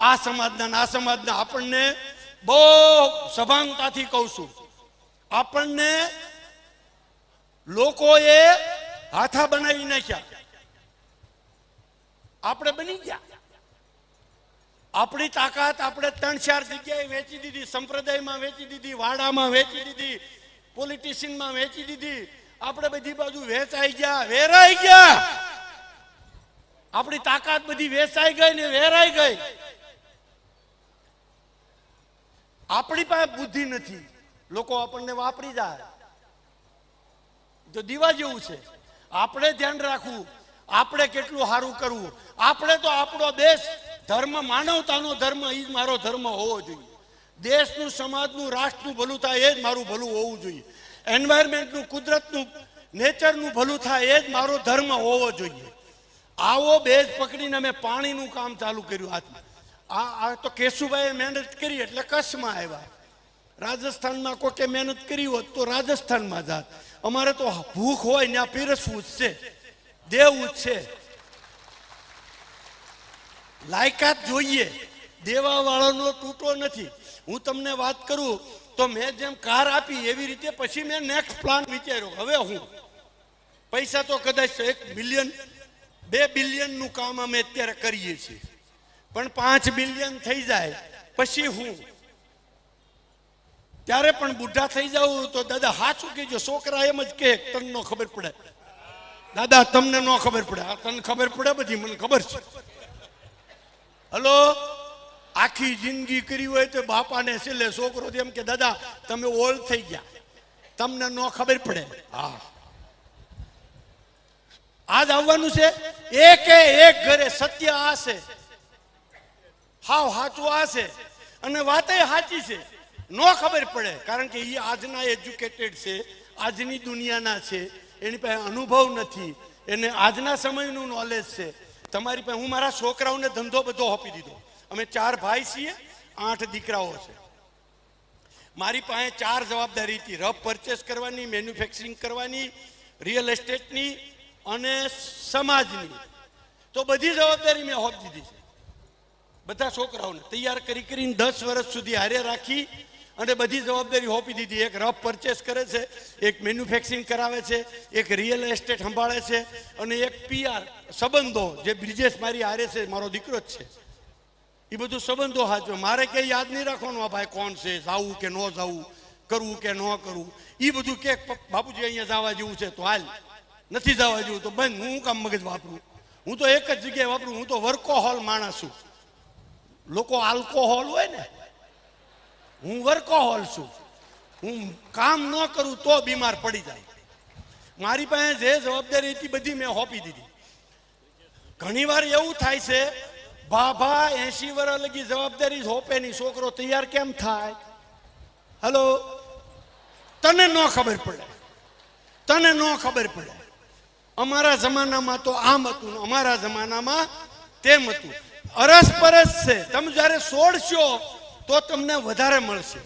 આ સમાજના આપણને બહુ સભાનતાથી કહું છું, આપણને લોકોએ હાથા બનાવી નાખ્યા, આપણે બની ગયા. આપણી તાકાત આપણે 3-4 જગ્યાએ વેચી દીધી, સંપ્રદાયમાં વેચી દીધી, વાડામાં વેચી દીધી, પોલિટિશિયનમાં વેચી દીધી. આપણે બધી બાજુ વેચાઈ ગયા, વેરાઈ ગયા. આપણી તાકાત બધી વેચાઈ ગઈ ને વેરાઈ ગઈ. આપણી પાસે બુદ્ધિ નથી, લોકો આપણને વાપરી જાય તો દીવા જેવું છે. આપણે ધ્યાન રાખવું, આપણે કેટલું સારું કરવું. આપણે તો આપણો દેશ, ધર્મ, માનવતાનો ધર્મ, એ જ મારો ધર્મ હોવો જોઈએ. દેશનું, સમાજનું, રાષ્ટ્રનું ભલું થાય એ જ મારું ભલું હોવું જોઈએ. એન્વાયરમેન્ટનું, કુદરતનું, નેચરનું ભલું થાય એ જ મારો ધર્મ હોવો જોઈએ. આવો બેઝ પકડીને અમે પાણીનું કામ ચાલુ કર્યું હાથમાં. આ તો કેશુભાઈએ મહેનત કરી એટલે કચ્છમાં આવ્યા. રાજસ્થાનમાં કોકે મહેનત કરી હોત તો રાજસ્થાનમાં જાત. અમારે તો ભૂખ હોય ત્યાં પીરસવું જ છે, દેવું જ છે. લાયકાત જોઈએ, દેવા વાળાનો તૂટો નથી. હું તમને વાત કરું તો મેં જેમ કાર આપી એવી રીતે પછી મેં નેક્સ્ટ પ્લાન વિચાર્યો. હવે હું પૈસા તો કદાચ 1 બિલિયન 2 બિલિયનનું કામ અમે અત્યારે કરીએ છીએ, પણ 5 બિલિયન થઈ જાય પછી હું ત્યારે પણ બુઢા થઈ જાઉં તો દાદા સાચું કહેજો. છોકરા એમ જ કે તને ન ખબર પડે, દાદા તમને ન ખબર પડે. આ તને ખબર પડે, બધી મને ખબર છે. હલો, આખી જિંદગી કરી હોય તો બાપાને છેલ્લે છોકરો એમ કે દાદા તમે ઓલ્ડ થઈ ગયા, તમને ન ખબર પડે. હા, આજ આવવાનું છે. એક ઘરે સત્ય આ છે, હાવ સાચું આ છે, અને વાતે સાચી છે. ન ખબર પડે કારણ કે એ આજના એજ્યુકેટેડ છે, આજની દુનિયાના છે, એની પાસે અનુભવ નથી, એને આજના સમયનું નોલેજ છે. તમારી પાસે, હું મારા છોકરાઓને ધંધો બધો આપી દીધો. અમે 4 ભાઈ છીએ, 8 દીકરાઓ છે. મારી પાસે 4 જવાબદારી હતી: રફ પરચેસ કરવાની, મેન્યુફેક્ચરિંગ કરવાની, રિયલ એસ્ટેટની અને સમાજની. તો બધી જવાબદારી મેં આપી દીધી છે. બધા છોકરાઓને તૈયાર કરીને 10 વર્ષ સુધી હારે રાખી અને બધી જવાબદારી સોંપી દીધી. એક રફ પરચેસ કરે છે, એક મેન્યુફેક્ચરિંગ કરાવે છે, એક રિયલ એસ્ટેટ સંભાળે છે, અને એક PR સંબંધો, જે બ્રિજેશ મારી હારે છે, મારો દીકરો જ છે, એ બધું સંબંધો સાચવે. મારે કંઈ યાદ નહીં રાખવાનું આ ભાઈ કોણ છે, જાવું કે ન જાવું, કરવું કે ન કરવું. એ બધું કે બાપુજી અહીંયા જવા જેવું છે તો હાલ, નથી જવા જેવું તો બંધ. હું કામ મગજ વાપરું? હું તો એક જ જગ્યાએ વાપરું. હું તો વર્કોહોલ માણસ છું. લોકો આલ્કોહોલ હોય ને, હું વર્કોહોલ છું. હું કામ ન કરું તો બીમાર પડી જાય. મારી પાસે જે જવાબદારી હતી બધી મેં સોંપી દીધી. ઘણી વાર એવું થાય છે, બાબા 80 વર્ષ લગી જવાબદારી સોંપે નહીં, છોકરો તૈયાર કેમ થાય? હલો, તને ન ખબર પડે, તને ન ખબર પડે. અમારા જમાનામાં તો આમ હતું, અમારા જમાનામાં તેમ હતું. અરસપરસ છે. તમે જ્યારે છોડશો તો તમને વધારે મળશે.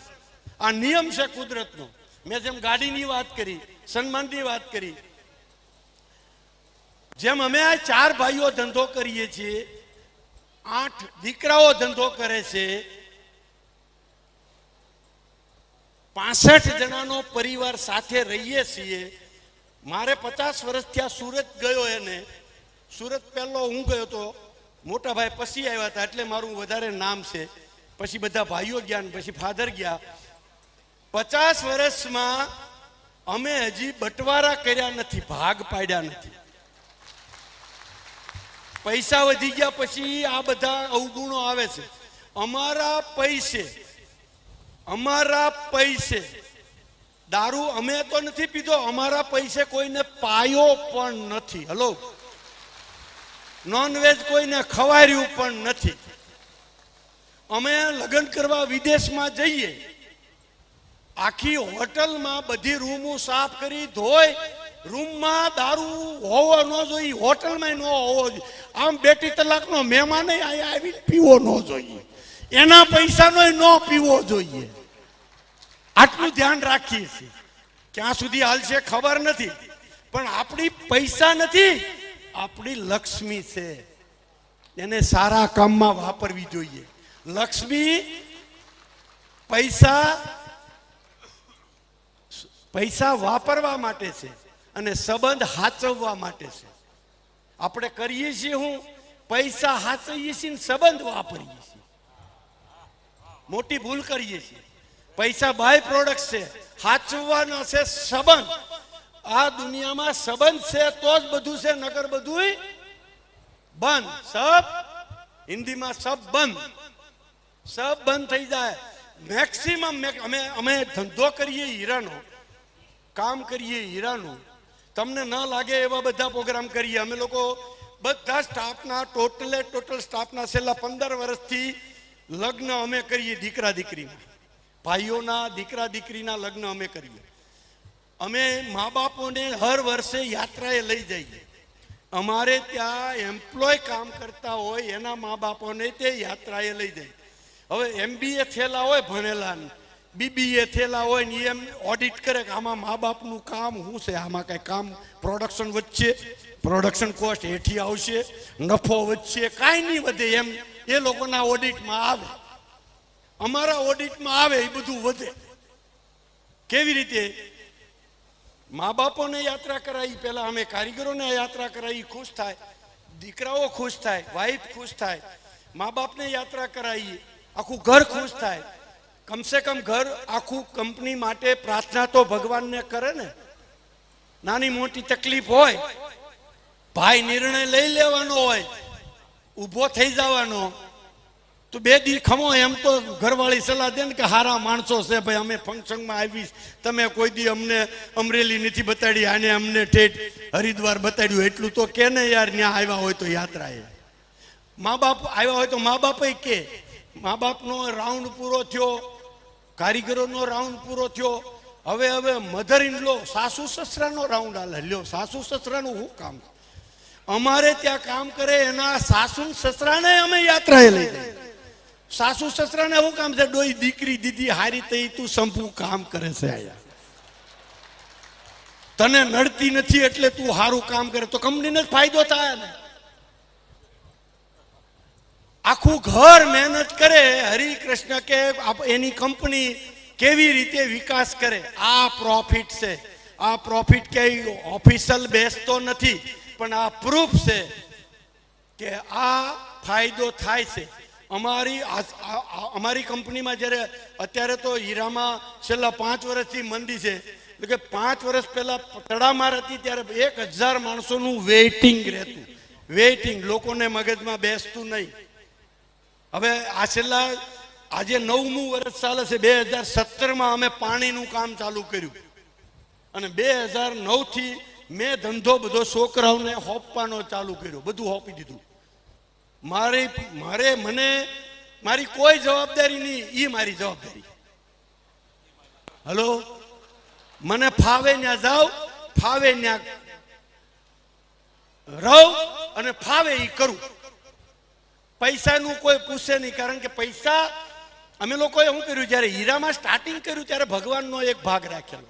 આ નિયમ છે કુદરતનો. મેં જેમ ગાડીની વાત કરી, સન્માનની વાત કરી, જેમ અમે આ 4 ભાઈઓ ધંધો કરીએ છીએ, 8 દીકરાઓ ધંધો કરે છે, 65 જણાનો પરિવાર સાથે રહીએ છીએ. મારે 50 વર્ષ થયા સુરત ગયો. એને સુરત પહેલો હું ગયો તો, મોટા ભાઈ પછી આવ્યા હતા એટલે મારું વધારે નામ છે. પછી બધા ભાઈઓ ગયા ને પછી ફાધર ગયા. 50 વર્ષમાં અમે હજી બટવારા કર્યા નથી, ભાગ પાડ્યા નથી. પૈસા વધી ગયા પછી આ બધા અવગુણો આવે છે. અમારા પૈસે દારૂ અમે તો નથી પીધો, અમારા પૈસે કોઈને પાયો પણ નથી. હલો, નોનવેજ કોઈને ખવાર્યું પણ નથી. અમે લગ્ન કરવા વિદેશમાં જઈએ, આખી હોટલમાં બધી રૂમો સાફ કરી ધોઈ, રૂમમાં દારૂ હોવો ન જોઈએ, હોટલમાં ન હોવો જોઈએ. આમ બેટી તલાકનો મહેમાન આવી પીવો ન જોઈએ, એના પૈસાનો ન પીવો જોઈએ. આટલું ધ્યાન રાખીએ છીએ. ક્યાં સુધી હાલશે ખબર નથી, પણ આપણી પૈસા નથી, આપણી લક્ષ્મી છે, એને સારા કામમાં વાપરવી જોઈએ. લક્ષ્મી પૈસા વાપરવા માટે છે અને સંબંધ હાચવવા માટે છે. આપણે કરીએ છીએ હું પૈસા હાચવીએ છીએ ને સંબંધ વાપરીએ છીએ. મોટી ભૂલ કરીએ છીએ. પૈસા બાય પ્રોડક્ટ છે, હાચવવાનો છે સંબંધ. આ દુનિયામાં સંબંધ છે તો જ બધું છે, નગર બધું બંધ. સબ હિન્દીમાં સબ બંધ, સબ બંધ થઈ જાય. મેક્સિમમ અમે ધંધો કરીએ હીરાનો, કામ કરીએ હીરાનું. તમને ન લાગે એવા બધા પ્રોગ્રામ કરીએ અમે લોકો. બધા સ્ટાફના ટોટલ સ્ટાફના છેલ્લા 15 વર્ષથી લગ્ન અમે કરીએ. દીકરા દીકરીના, ભાઈઓના દીકરા દીકરીના લગ્ન અમે કરીએ. અમે મા બાપોને હર વર્ષે યાત્રાએ લઈ જઈએ. અમારે ત્યાં એમ્પ્લોય કામ કરતા હોય એના મા બાપોને તે યાત્રાએ લઈ જાય. હવે MBA થયેલા હોય ભણેલા, BBA થયેલા હોય ને એમ ઓડિટ કરે કે આમાં મા બાપનું કામ શું છે, આમાં કઈ કામ પ્રોડક્શન વચ્ચે, પ્રોડક્શન કોસ્ટ હેઠી આવશે, નફો વચ્ચે કાંઈ નહીં વધે, એમ એ લોકોના ઓડિટમાં આવે. અમારા ઓડિટમાં આવે એ બધું વધે. કેવી રીતે? મા બાપોને યાત્રા કરાવી, પહેલા અમે કારીગરોને યાત્રા કરાવી, ખુશ થાય, દીકરાઓ ખુશ થાય, વાઈફ ખુશ થાય. મા બાપને યાત્રા કરાવીએ, આખું ઘર ખુશ થાય. કમસે કમ ઘર આખું કંપની માટે પ્રાર્થના તો ભગવાનને કરે ને. નાની મોટી તકલીફ હોય, ભાઈ નિર્ણય લઈ લેવાનો હોય, ઊભો થઈ જવાનો. તો 2 દી ખમો એમ તો ઘરવાળી સલાહ દે ને કે હારા માણસો છે ભાઈ, અમે ફંક્શનમાં આવીશ, તમે કોઈ દી અમને અમરેલી નથી બતાડી, આને અમને ઠેઠ હરિદ્વાર બતાડ્યું, એટલું તો કે ને યાર. ત્યાં આવ્યા હોય તો યાત્રાએ, મા બાપ આવ્યા હોય તો મા બાપે કે. મા બાપનો રાઉન્ડ પૂરો થયો, કારીગરોનો રાઉન્ડ પૂરો થયો. હવે મધર ઇન લો, સાસુ સસરાનો રાઉન્ડ હાલે. લ્યો, સાસુ સસરાનું શું કામ? અમારે ત્યાં કામ કરે એના સાસુ સસરાને અમે યાત્રાએ લઈ જઈએ. સાસુ સસરાને શું કામ છે? ડોઈ દીકરી દીદી હારી થઈ, તું સંપૂ કામ કરે છે આયા, તને નડતી નથી એટલે તું સારું કામ કરે તો કંપનીને જ ફાયદો થાય ને. આખું ઘર મહેનત કરે, હરિ કૃષ્ણ કે એની કંપની કેવી રીતે વિકાસ કરે. આ પ્રોફિટ છે. આ પ્રોફિટ કે ઓફિશિયલ બેસ તો નથી, પણ આ પ્રૂફ છે કે આ ફાયદો થાય છે. અમારી કંપનીમાં જ્યારે અત્યારે તો હીરામાં છેલ્લા 5 વર્ષથી મંદી છે, એટલે કે 5 વર્ષ પહેલા તડામાર હતી ત્યારે 1000 માણસોનું વેઇટિંગ રહેતું. વેઇટિંગ, લોકોને મગજમાં બેસતું નહીં. હવે આ છેલ્લા આજે 9મું વર્ષ ચાલે છે. 2017માં અમે પાણીનું કામ ચાલુ કર્યું અને 2009થી મેં ધંધો બધો છોકરાઓને હોપવાનો ચાલુ કર્યો, બધું હોપી દીધું. મારી કોઈ જવાબદારી નહીં, એ મારી જવાબદારી. હલો, મને ફાવે ત્યાં જાઉં, ફાવે ત્યાં રહું અને ફાવે એ કરું. પૈસાનું કોઈ પૂછે નહીં, કારણ કે પૈસા અમે લોકોએ શું કર્યું, જ્યારે હીરામાં સ્ટાર્ટિંગ કર્યું ત્યારે ભગવાનનો એક ભાગ રાખેલો,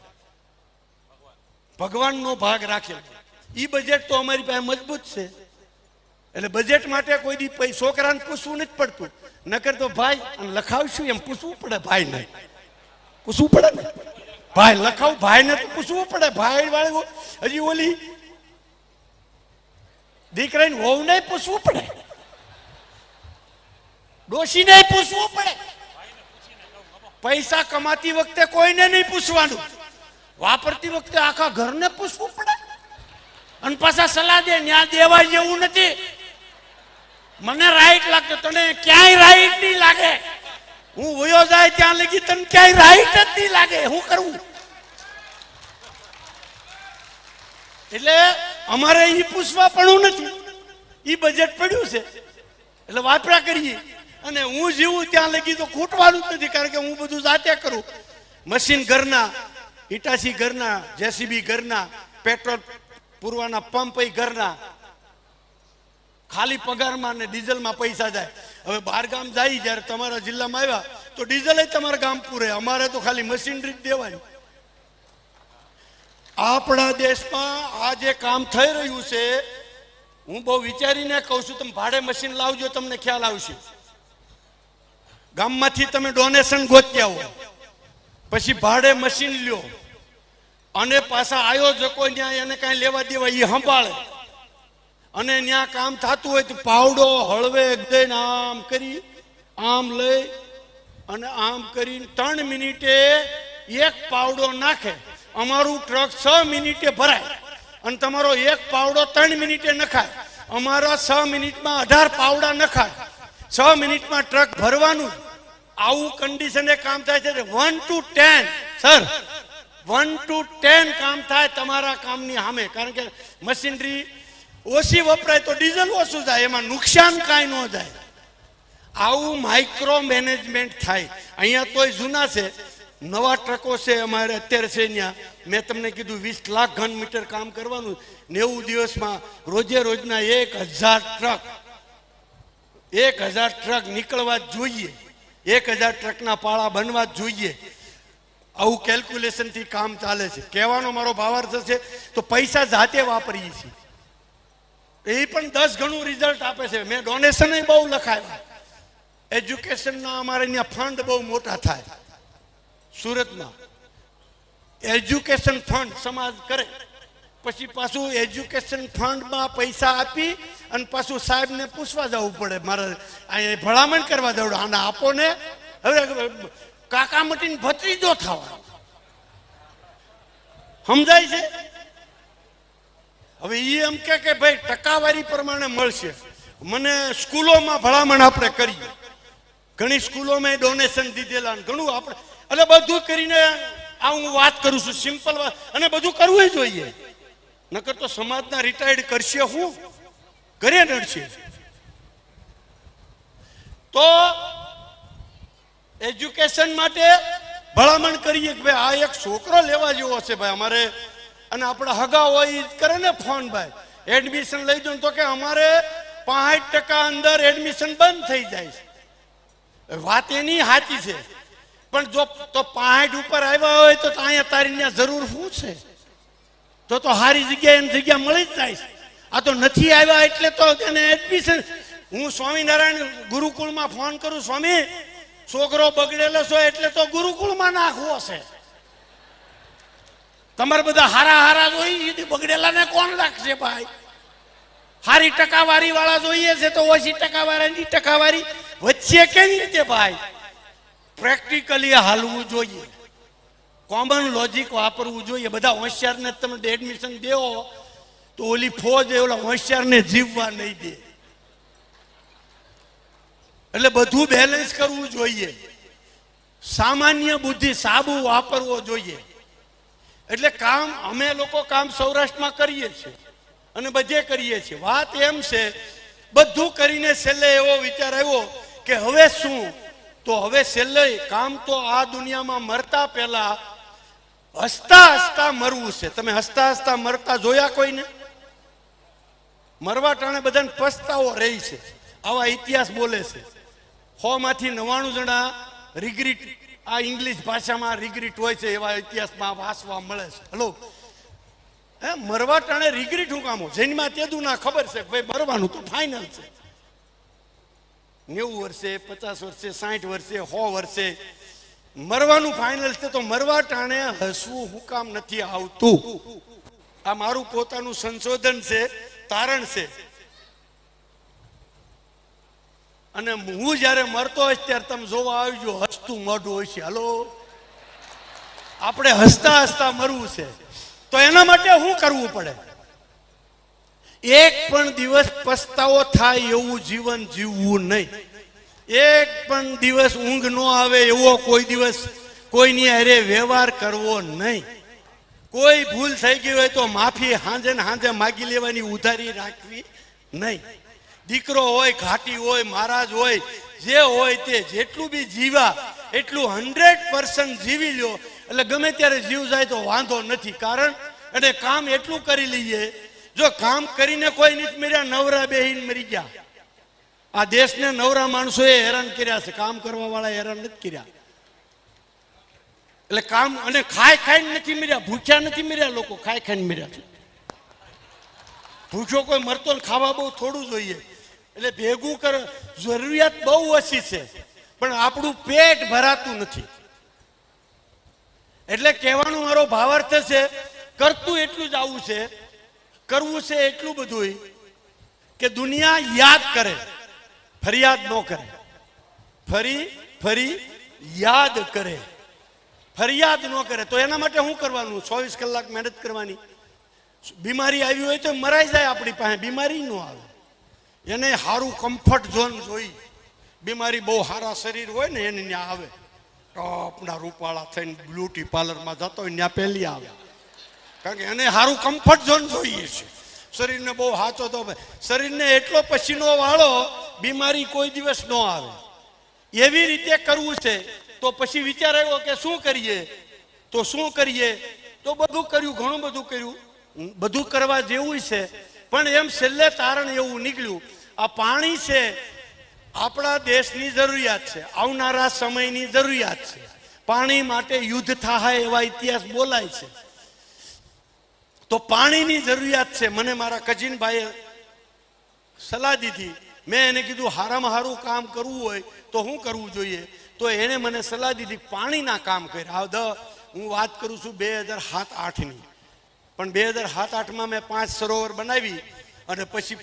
ભગવાનનો ભાગ રાખેલો. એ બજેટ તો અમારી પાસે મજબૂત છે, એટલે બજેટ માટે કોઈ દી છોકરાને પૂછવું નથી પડતું. નકર તો ભાઈ લખાવશું એમ પૂછવું પડે, ભાઈ નહીં પૂછવું પડે ને, ભાઈ લખાવ ભાઈ ને તો પૂછવું પડે. ભાઈ વાળું હજી ઓલી દીકરાને વહુ નહીં પૂછવું પડે, ડોશીને પૂછવું પડે. પૈસા કમાતી વખતે કોઈને નહીં પૂછવાનું, વાપરતી વખતે આખા ઘરને પૂછવું પડે. અને પાછા સલાહ દે, ન્યા દેવા જેવું નથી. મને રાઈટ લાગતો, તને ક્યાંય રાઈટ નહીં લાગે. હું વયો જાય ત્યાં લગી તને ક્યાંય રાઈટ જ નહીં લાગે. શું કરવું? એટલે અમારે એ પૂછવા પણ નથી, એ બજેટ પડ્યું છે એટલે વાપરા કરીએ. અને હું જીવું ત્યાં લગી તો ખૂટવાનું જ નથી, કારણ કે હું બધું જાતે કરું. મશીન ઘરના, ઇટાચી ઘરના, જેસીબી ઘરના, પેટ્રોલ પૂરવાના પંપ ઘરના, ખાલી પગારમાં ને ડીઝલમાં પૈસા જાય. હવે બહાર ગામ જાય જ્યારે તમારા જિલ્લામાં આવ્યા તો ડીઝલ તમારા ગામ પૂરે, અમારે તો ખાલી મશીનરી જ દેવાની. આપણા દેશમાં આ જે કામ થઈ રહ્યું છે, હું બહુ વિચારીને કહું છું, તમે ભાડે મશીન લાવજો, તમને ખ્યાલ આવશે. ગામમાંથી તમે ડોનેશન ગોતી આવો, પછી ભાડે મશીન લ્યો, અને પાછા આયોજકો ત્યાં એને કાંઈ લેવા દેવા એ સંભાળે, અને ત્યાં કામ થતું હોય તો પાવડો હળવે દઈને આમ કરી, આમ લઈ અને આમ કરીને 3 મિનિટે એક પાવડો નાખે. અમારું ટ્રક 6 મિનિટે ભરાય અને તમારો એક પાવડો 3 મિનિટે નખાય. અમારા 6 મિનિટમાં 18 પાવડા નખાય. 6 મિનિટમાં ટ્રક ભરવાનું. આવું કન્ડિશને કામ થાય છે. 1 to 10 સર, 1 to 10 કામ થાય તમારા કામની સામે, કારણ કે મશીનરી ઓછી વપરાય તો ડીઝલ ઓછું જાય, એમાં નુકસાન કાંઈ ન જાય. આવું માઇક્રો મેનેજમેન્ટ થાય. અહીંયા તોય જૂના છે, નવા ટ્રકો છે અમારે અત્યારે છે ત્યાં. મેં તમને કીધું 20 લાખ ઘન મીટર કામ કરવાનું, 90 દિવસમાં રોજે રોજના 1000 ટ્રક નીકળવા જ જોઈએ, 1000 ટ્રકના પાળા બનવા જ જોઈએ. આવું કેલ્ક્યુલેશનથી કામ ચાલે છે. કહેવાનો મારો ભાવાર્થ છે તો પૈસા જાતે વાપરીએ છીએ, એ પણ 10 ગણું રિઝલ્ટ આપે છે. મેં ડોનેશન બહુ લખાવ્યા. એજ્યુકેશનના અમારે ત્યાં ફંડ બહુ મોટા થાય. સુરતમાં એજ્યુકેશન ફંડ સમાજ કરે, પછી પાછું એજ્યુકેશન ફંડમાં પૈસા આપી અને પાછું સાહેબને પૂછવા જવું પડે, મારે અહીંયા ભલામણ કરવા જવું, આને આપો ને. હવે કાકા મટીને ભત્રીજો થવા સમજાય છે. હવે એ એમ કે ભાઈ ટકાવારી પ્રમાણે મળશે. મને સ્કૂલોમાં ભલામણ આપણે કરીએ, ઘણી સ્કૂલોમાં ડોનેશન દીધેલા, ઘણું આપણે, એટલે બધું કરીને આ હું વાત કરું છું સિમ્પલ વાત, અને બધું કરવું જોઈએ. નકર તો સમાજના રિટાયર્ડ કરશે હું, ઘરે નડશે. તો એજ્યુકેશન માટે ભલામણ કરીએ કે ભાઈ આ એક છોકરો લેવા જેવો છે ભાઈ અમારે, અને આપણા હગા હોય કરે ને ફોન, ભાઈ એડમિશન લઈ દો, તો કે અમારે 65% અંદર એડમિશન બંધ થઈ જાય છે. વાત એની સાચી છે, પણ જો તો 65 ઉપર આવ્યા હોય તો અહીંયા તારી જરૂર શું છે? તો સારી જગ્યાએ એની જગ્યા મળી જ જાય છે. આ તો નથી આવ્યા એટલે તો એને એડમિશન. હું સ્વામિનારાયણ ગુરુકુળમાં ફોન કરું, સ્વામી છોકરો બગડેલો છો એટલે તો ગુરુકુળમાં નાખવો છે. તમારે બધા હારા જોઈએ, બગડેલાને કોણ રાખશે ભાઈ? સારી ટકાવારી વાળા જોઈએ છે તો ઓછી ટકાવાળાની ટકાવારી વચ્ચે કેવી રીતે ભાઈ? પ્રેક્ટિકલી હાલવું જોઈએ, કોમન લોજિક વાપરવું જોઈએ. બધા હોશિયારને તમે એડમિશન દેવો તો ઓલી ફોજ ઓલા હોશિયારને જીવવા નહીં દે. એટલે બધું બેલેન્સ કરવું જોઈએ. સામાન્ય બુદ્ધિ સાબુ વાપરવો જોઈએ. એટલે કામ અમે લોકો કામ સૌરાષ્ટ્રમાં કરીએ છીએ અને બધે કરીએ છીએ. વાત એમ છે, બધું કરીને છેલ્લે એવો વિચાર આવ્યો કે હવે શું? તો હવે છેલ્લે કામ તો આ દુનિયામાં મરતા પહેલા હસતા હસતા મરવું છે. તમે હસતા હસતા મરતા જોયા કોઈને? મરવા ટાણે બધાને પસ્તાવો રહી છે. આવા ઇતિહાસ બોલે છે. 100 માંથી 99 જણા રિગ્રીટ, આ ઇંગ્લિશ ભાષામાં રિગ્રીટ હોય છે, એવા ઇતિહાસમાં વાંચવા મળે છે. હલો, હે મરવા ટાણે રિગ્રીટ હું કામો? જૈનમાં તેદું ના ખબર છે ભાઈ મરવાનું તો ફાઇનલ છે. 90 વર્ષે, 50 વર્ષે, 60 વર્ષે, 100 વર્ષે મરવાનું ફાઇનલ છે. તો મરવા ટાણે હસવું હું કામ નથી આવતું? આ મારું પોતાનું સંશોધન છે, તારણ છે. અને હું જ્યારે મરતો હોઈશ ત્યારે તમે જોવા આવજો, હસતું મોઢું હોય છે. હલો, આપણે હસતા હસતા મરવું છે. તો એના માટે શું કરવું પડે? એક પણ દિવસ પસ્તાવો થાય એવું જીવન જીવવું નહીં. એક પણ દિવસ ઊંઘ ન આવે એવો કોઈ દિવસ કોઈની હારે વ્યવહાર કરવો નહીં. કોઈ ભૂલ થઈ ગઈ હોય તો માફી હાંજે ને હાંજે માગી લેવાની, ઉધારી રાખવી નહીં. દીકરો હોય, ઘાટી હોય, મહારાજ હોય, જે હોય તે જેટલું બી જીવા એટલું 100% જીવી લ્યો, એટલે ગમે ત્યારે જીવ જાય તો વાંધો નથી. કારણ અને કામ એટલું કરી લઈએ, જો કામ કરીને કોઈ નથી મર્યા, નવરા બેહીને મરી ગયા. આ દેશને નવરા માણસોએ હેરાન કર્યા છે, કામ કરવા વાળા હેરાન નથી કર્યા. એટલે કામ અને ખાઈ ખાઈને નથી મર્યા, ભૂખ્યા નથી મર્યા, લોકો ખાઈ ખાઈને મર્યા છે. ભૂખ્યો કોઈ મરતો ને ખાવા બહુ થોડું જોઈએ, એટલે ભેગું કર. જરૂરિયાત બહુ ઓછી છે, પણ આપણું પેટ ભરાતું નથી. એટલે કહેવાનો મારો ભાવાર્થ છે, કરતું એટલું જ આવું છે, કરવું છે એટલું બધું કે દુનિયા યાદ કરે, ફરિયાદ ન કરે. ફરી ફરી યાદ કરે, ફરિયાદ ન કરે. તો એના માટે શું કરવાનું? 24 કલાક મહેનત કરવાની. બીમારી આવી હોય તો મરાઈ જાય આપણી પાસે, બીમારી ન આવે. એને સારું કમ્ફર્ટ ઝોન જોઈ. બીમારી બહુ સારા શરીર હોય ને એને ત્યાં આવે, ટોપના રૂપાળા થઈને બ્યુટી પાર્લરમાં જતો હોય ત્યાં પહેલી આવે. કારણ કે એને સારું કમ્ફર્ટ ઝોન જોઈએ છે. શરીરને બહુ સાચો તો શરીરને એટલો પસીનો વાળો બીમારી કોઈ દિવસ ન આવે. એવી રીતે કરવું છે. તો પછી વિચાર આવ્યો કે શું કરીએ, તો શું કરીએ? તો બધું કર્યું, ઘણું બધું કર્યું, બધું કરવા જેવું છે. પણ એમ છેલ્લે તારણ એવું નીકળ્યું, આ પાણી છે આપણા દેશની જરૂરિયાત છે, આવનારા સમયની જરૂરિયાત છે. પાણી માટે યુદ્ધ થાય એવા ઇતિહાસ બોલાય છે. તો પાણીની જરૂરિયાત છે. મને મારા કજીનભાઈએ સલાહ દીધી. મેં એને કીધું હારામાં હારું કામ કરવું હોય તો શું કરવું જોઈએ? તો એણે મને સલાહ દીધી પાણીના કામ કર્યા. હું વાત કરું છું 2007-08ની. પણ 2007-08માં મેં 5 સરોવર બનાવી અને પછી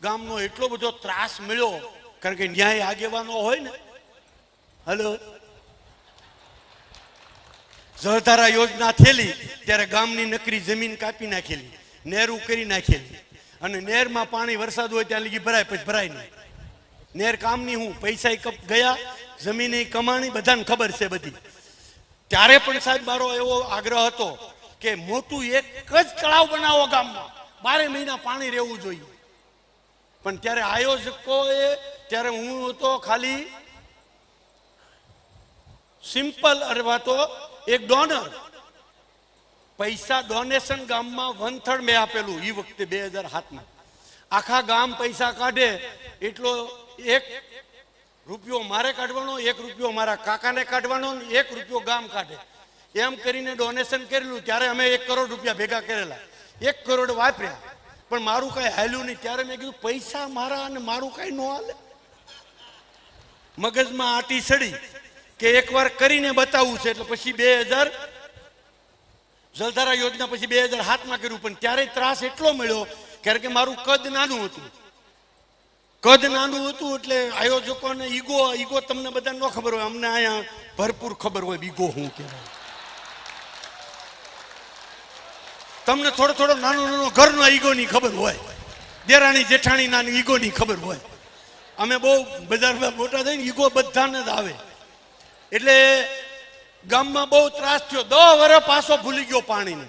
ગામનો એટલો બધો ત્રાસ મળ્યો, કારણ કે ન્યાય આગેવાનો હોય ને. હલો, જળધારા યોજના થયેલી ત્યારે ગામની નકરી જમીન કાપી નાખેલી, નહેરું કરી નાખેલી. અને નહેરમાં પાણી વરસાદ હોય ત્યાં લગી ભરાય, પછી ભરાય નહીં. નહેર કામની હું પૈસા ગયા, જમીન કમાણી, બધાને ખબર છે બધી. ત્યારે પણ સાહેબ મારો એવો આગ્રહ હતો કે મોટું એક જ તળાવ બનાવો ગામમાં, 12 મહિના પાણી રહેવું જોઈએ. પણ ત્યારે આયોજકોએ, ત્યારે હું હતો ખાલી સિમ્પલ, અથવા તો એક ડોનર. પૈસા ડોનેશન ગામમાં 1/3 મેં આપેલું એ વખતે 2007માં. આખા ગામ પૈસા કાઢે એટલો 1 રૂપિયો મારે કાઢવાનો, 1 રૂપિયો મારા કાકાને કાઢવાનો, 1 રૂપિયો ગામ કાઢે. એમ કરીને ડોનેશન કરેલું. ત્યારે અમે 1 કરોડ રૂપિયા ભેગા કરેલા, 1 કરોડ વાપર્યા. પણ મારું કઈ હાલ્યું નહીં. ત્યારે મેં કીધું પૈસા મારા અને મારું કઈ ન હાલે. મગજમાં આટી સડી કે એકવાર કરીને બતાવવું છે. એટલે પછી 2000 જલધારા યોજના પછી 2007માં કર્યું. પણ ત્યારે ત્રાસ એટલો મળ્યો કારણ કે મારું કદ નાનું હતું. કદ નાનું હતું એટલે આયોજકોને ઈગો તમને બધાને ન ખબર હોય, અમને અહીંયા ભરપૂર ખબર હોય ઈગો શું કહેવાય. તમને થોડો નાનો ઘરનો ઈગોની ખબર હોય, દેરાણી જેઠાણીના ઈગોની ખબર હોય. અમે બહુ બજારમાં મોટા થઈને ઈગો બધાને જ આવે. એટલે ગામમાં બહુ ત્રાસ થયો. 10 વર્ષ પાછો ભૂલી ગયો પાણીને.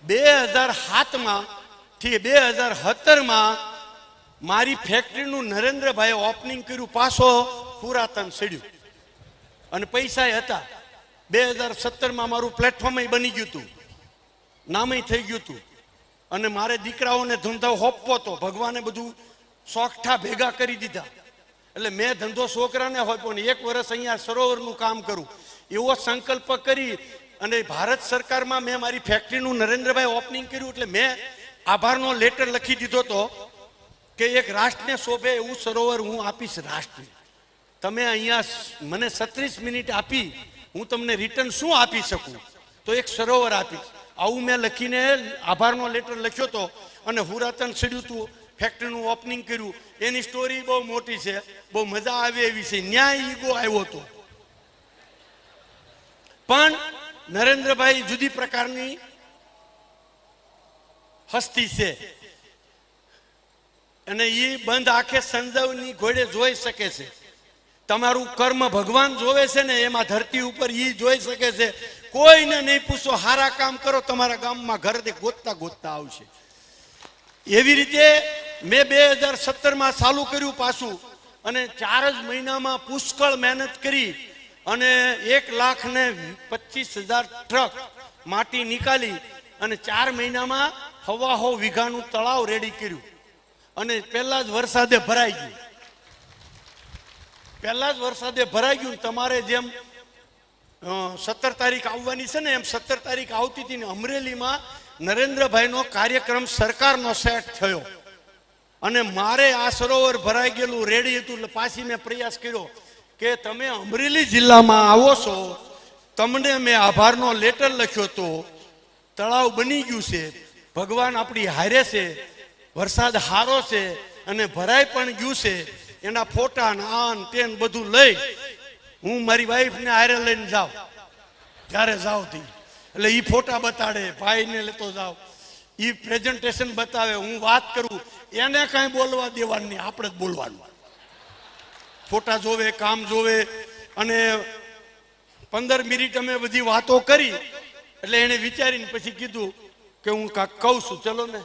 2007માં થી 2017માં મારી ફેક્ટરીનું નરેન્દ્રભાઈએ ઓપનિંગ કર્યું, પાછો પુરાતન સડ્યું અને પૈસા હતા. 2017માં મારું પ્લેટફોર્મ બની ગયું હતું, નામે થઈ ગયું હતું. અને મારે દીકરાઓને ધંધો હોપવો હતો. ભગવાને બધું સોખઠા ભેગા કરી દીધા. એટલે મેં ધંધો છોકરાને હોપ્યો ને 1 વર્ષ અહીંયા સરોવરનું કામ કરું એવો સંકલ્પ કરી અને ભારત સરકારમાં મેં મારી ફેક્ટરીનું નરેન્દ્રભાઈ ઓપનિંગ કર્યું. એટલે મેં આભારનો લેટર લખી દીધો હતો કે એક રાષ્ટ્રને શોભે એવું સરોવર હું આપીશ રાષ્ટ્રને. તમે અહીંયા મને 36 મિનિટ આપી, હું તમને રિટર્ન શું આપી શકું? તો એક સરોવર આપીશ. આવું મેં લખીને આભારનો લેટર લખ્યો હતો અને પુરાતન સડ્યું હતું. ફેક્ટરીનું ઓપનિંગ કર્યું. એની સ્ટોરી બહુ મોટી છે, બહુ મજા આવે એવી છે. ન્યાય ઈગો આવ્યો હતો. પણ નરેન્દ્રભાઈ જુદી પ્રકારની હસ્તી છે અને એ બંધ આંખે સંજવની ઘોડે જોઈ શકે છે. તમારું કર્મ ભગવાન જોવે છે ને, એમાં ધરતી ઉપર એ જોઈ શકે છે. કોઈને નહીં પૂછો, સારા કામ કરો, તમારા ગામમાં ઘર ગોતતા આવશે. એવી રીતે મેં 2017માં ચાલુ કર્યું પાછું. અને 4 જ મહિનામાં પુષ્કળ મહેનત કરી અને 1,25,000 ટ્રક માટી નીકાળી અને 4 મહિનામાં 1.5 વીઘાનું તળાવ રેડી કર્યું અને પહેલા જ વરસાદે ભરાઈ ગયું. તમારે જેમ 17 તારીખ આવવાની છે ને એમ 17 તારીખ આવતી હતી ને અમરેલીમાં નરેન્દ્રભાઈનો કાર્યક્રમ સરકારનો સેટ થયો અને મારે આ સરોવર ભરાઈ ગયેલું રેડી હતું એટલે પાછી મેં પ્રયાસ કર્યો કે તમે અમરેલી જિલ્લામાં આવો છો, તમને મેં આભારનો લેટર લખ્યો તો તળાવ બની ગયું છે, ભગવાન આપણી હારે છે, વરસાદ હારો છે અને ભરાઈ પણ ગયું છે. એના ફોટા ને આન તેન બધું લઈ હું મારી વાઈફને હારે લઈને જાઉં જ્યારે જાઉં તી એટલે એ ફોટા બતાડે, ભાઈને લેતો જાઉં, એ પ્રેઝન્ટેશન બતાવે, હું વાત કરું, એને કાંઈ બોલવા દેવાનું નહીં, આપણે જ બોલવાનું. ફોટા જોવે, કામ જોવે. અને 15 મિનિટ અમે બધી વાતો કરી એટલે એને વિચારીને પછી કીધું કે હું કાંક કહું છું, ચલો ને.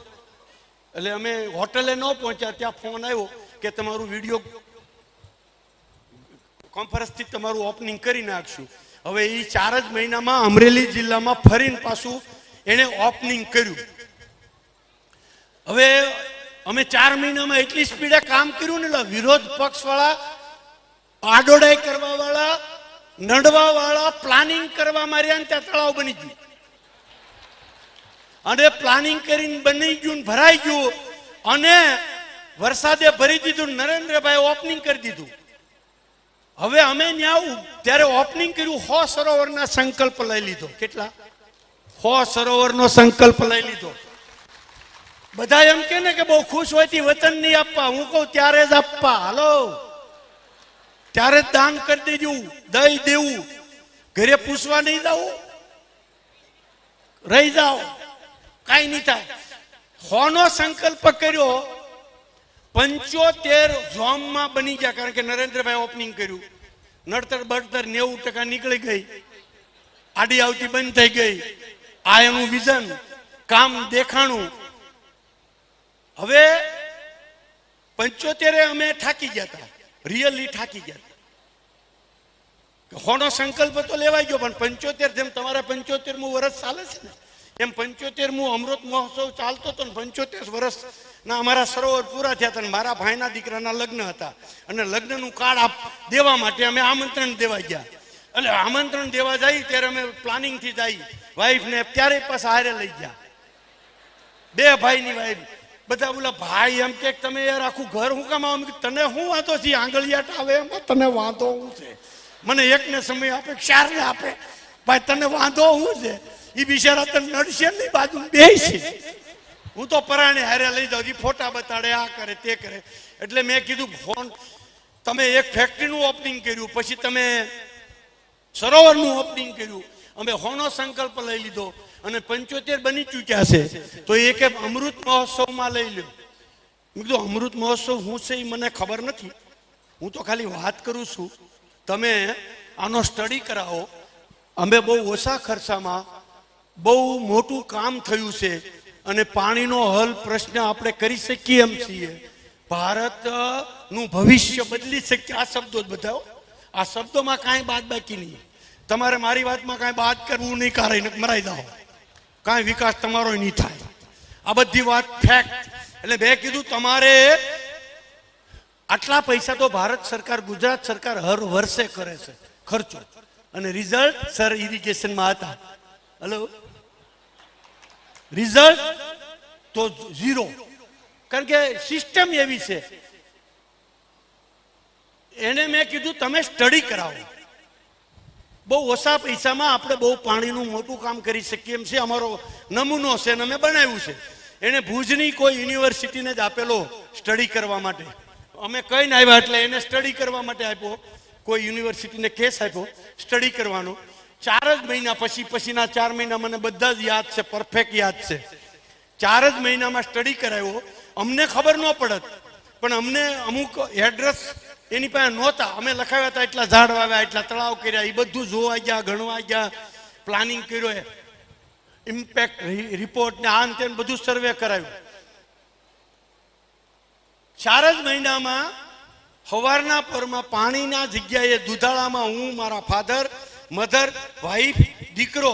એટલે અમે હોટલે ન પહોંચ્યા ત્યાં ફોન આવ્યો કે તમારું વિડીયો કોન્ફરન્સથી તમારું ઓપનિંગ કરી નાખશું. હવે એ 4 જ મહિનામાં અમરેલી જિલ્લામાં ફરીને પાછું એને ઓપનિંગ કર્યું. હવે અમે 4 મહિનામાં એટલી સ્પીડે કામ કર્યું ને એટલે વિરોધ પક્ષવાળા, આડોડાઈ કરવા વાળા, નડવા વાળા પ્લાનિંગ કરવા માર્યા ને ત્યાં તળાવ બની ગયું અને પ્લાનિંગ કરીને બની ગયું, ભરાઈ ગયું અને વરસાદે ભરી દીધું. નરેન્દ્રભાઈ ઓપનિંગ કરી દીધું. હવે અમે ત્યાં ત્યારે ઓપનિંગ કર્યું, 100 સરોવરના સંકલ્પ લઈ લીધો. કેટલા? 100 સરોવરનો સંકલ્પ લઈ લીધો. બધા એમ કે ને કે બહુ ખુશ હોય થી વતન નહીં આપવા, હું કહું ત્યારે જ આપવા. હાલો, ત્યારે જ દાન કરી દેજો, દઈ દેવું, ઘરે પૂછવા નહીં જવું, રહી જાઓ, કાંઈ નહીં થાય. 100 નો સંકલ્પ કર્યો, 75 ઝોનમાં બની ગયા. કારણ કે નરેન્દ્રભાઈ ઓપનિંગ કર્યું, નડતર બળતર 90% નીકળી ગઈ, આડી આવતી બંધ થઈ ગઈ. આ એનું વિઝન, કામ દેખાણું. હવે 75 અમે થાકી ગયા હતા, રિયલી થાકી ગયા હતા. 100 નો સંકલ્પ તો લેવાઈ ગયો, પણ 75 જેમ તમારે 75મું વર્ષ ચાલે છે ને એમ 75મું અમૃત મહોત્સવ ચાલતો હતો ને 75 વર્ષના અમારા સરોવર પૂરા થયા હતા. મારા ભાઈના દીકરાના લગ્ન હતા અને લગ્નનું કાર્ડ દેવા માટે અમે આમંત્રણ દેવા ગયા. એટલે આમંત્રણ દેવા જઈએ ત્યારે અમે પ્લાનિંગથી જઈએ, વાઈફને ત્યારે પાછા હારે લઈ ગયા, 2 ભાઈની વાઈફ. બધા બોલા ભાઈ એમ કે તમે યાર આખું ઘર હું કામ આવો? તને શું વાંધો છે? આંગળિયાટ આવે એમાં તને વાંધો શું છે? મને એકને સમય આપે, 4ને આપે, ભાઈ તને વાંધો શું છે? એ બિચારા તને નડશે નહીં, બાજુ બેસી. હું તો પરાણે હારે લઈ જાઉં, ફોટા બતાડે, આ કરે તે કરે. એટલે મેં કીધું ફોન તમે એક ફેક્ટરીનું ઓપનિંગ કર્યું, પછી તમે સરોવરનું ઓપનિંગ કર્યું, અમે 100 નો સંકલ્પ લઈ લીધો અને 75 બની ચૂક્યા છે, તો એક અમૃત મહોત્સવમાં લઈ લ્યો. મેં કીધું અમૃત મહોત્સવ શું છે એ મને ખબર નથી, હું તો ખાલી વાત કરું છું, તમે આનો સ્ટડી કરાવો. અમે બહુ ઓછા ખર્ચામાં બહુ મોટું કામ થયું છે અને પાણીનો હલ પ્રશ્ન આપણે કરી શકીએ એમ છીએ. ભારતનું ભવિષ્ય બદલી શકીએ. આ શબ્દો જ બતાવો, આ શબ્દોમાં કાંઈ બાદ બાકી નહીં. તમારે મારી વાતમાં કાંઈ બાદ કરવું નહીં, કારણ મરાઈ જાઓ, કાંઈ વિકાસ તમારો નહીં થાય. આ બધી વાત ફેક્ટ. એટલે મેં કીધું તમારે આટલા પૈસા તો ભારત સરકાર, ગુજરાત સરકાર હર વર્ષે કરે છે ખર્ચો, અને રિઝલ્ટ સર ઇરિગેશનમાં હતા. હેલો, રિઝલ્ટ તો 0. કારણ કે સિસ્ટમ એવી છે. એને મેં કીધું તમે સ્ટડી કરાવો. બહુ ઓછા પૈસામાં આપણે બહુ પાણીનું મોટું કામ કરી શકીએ એમ છે. અમારો નમૂનો છે ને અમે બનાવ્યું છે. એને ભુજની કોઈ યુનિવર્સિટીને જ આપેલો સ્ટડી કરવા માટે. અમે કહીને આવ્યા એટલે એને સ્ટડી કરવા માટે આપ્યો. કોઈ યુનિવર્સિટીને કેસ આપ્યો સ્ટડી કરવાનો. 4 જ મહિના પછીના 4 મહિના મને બધા જ યાદ છે, પરફેક્ટ યાદ છે. 4 જ મહિનામાં સ્ટડી કરાવ્યો. અમને ખબર ન પડત, પણ અમને અમુક એડ્રેસ એની પાસે નહોતા. અમે લખાવ્યા હતા, એટલા ઝાડ વાવ્યા, એટલા તળાવ કર્યા, એ બધું જોવા ગયા, ગણવા ગયા, પ્લાનિંગ કર્યો, ઇમ્પેક્ટ રિપોર્ટ ને આન તેન બધું સર્વે કરાવ્યું. 4 જ મહિનામાં સવારના પરમાં પાણીના જગ્યાએ દુધાળામાં હું, મારા ફાધર, મધર, વાઈફ, દીકરો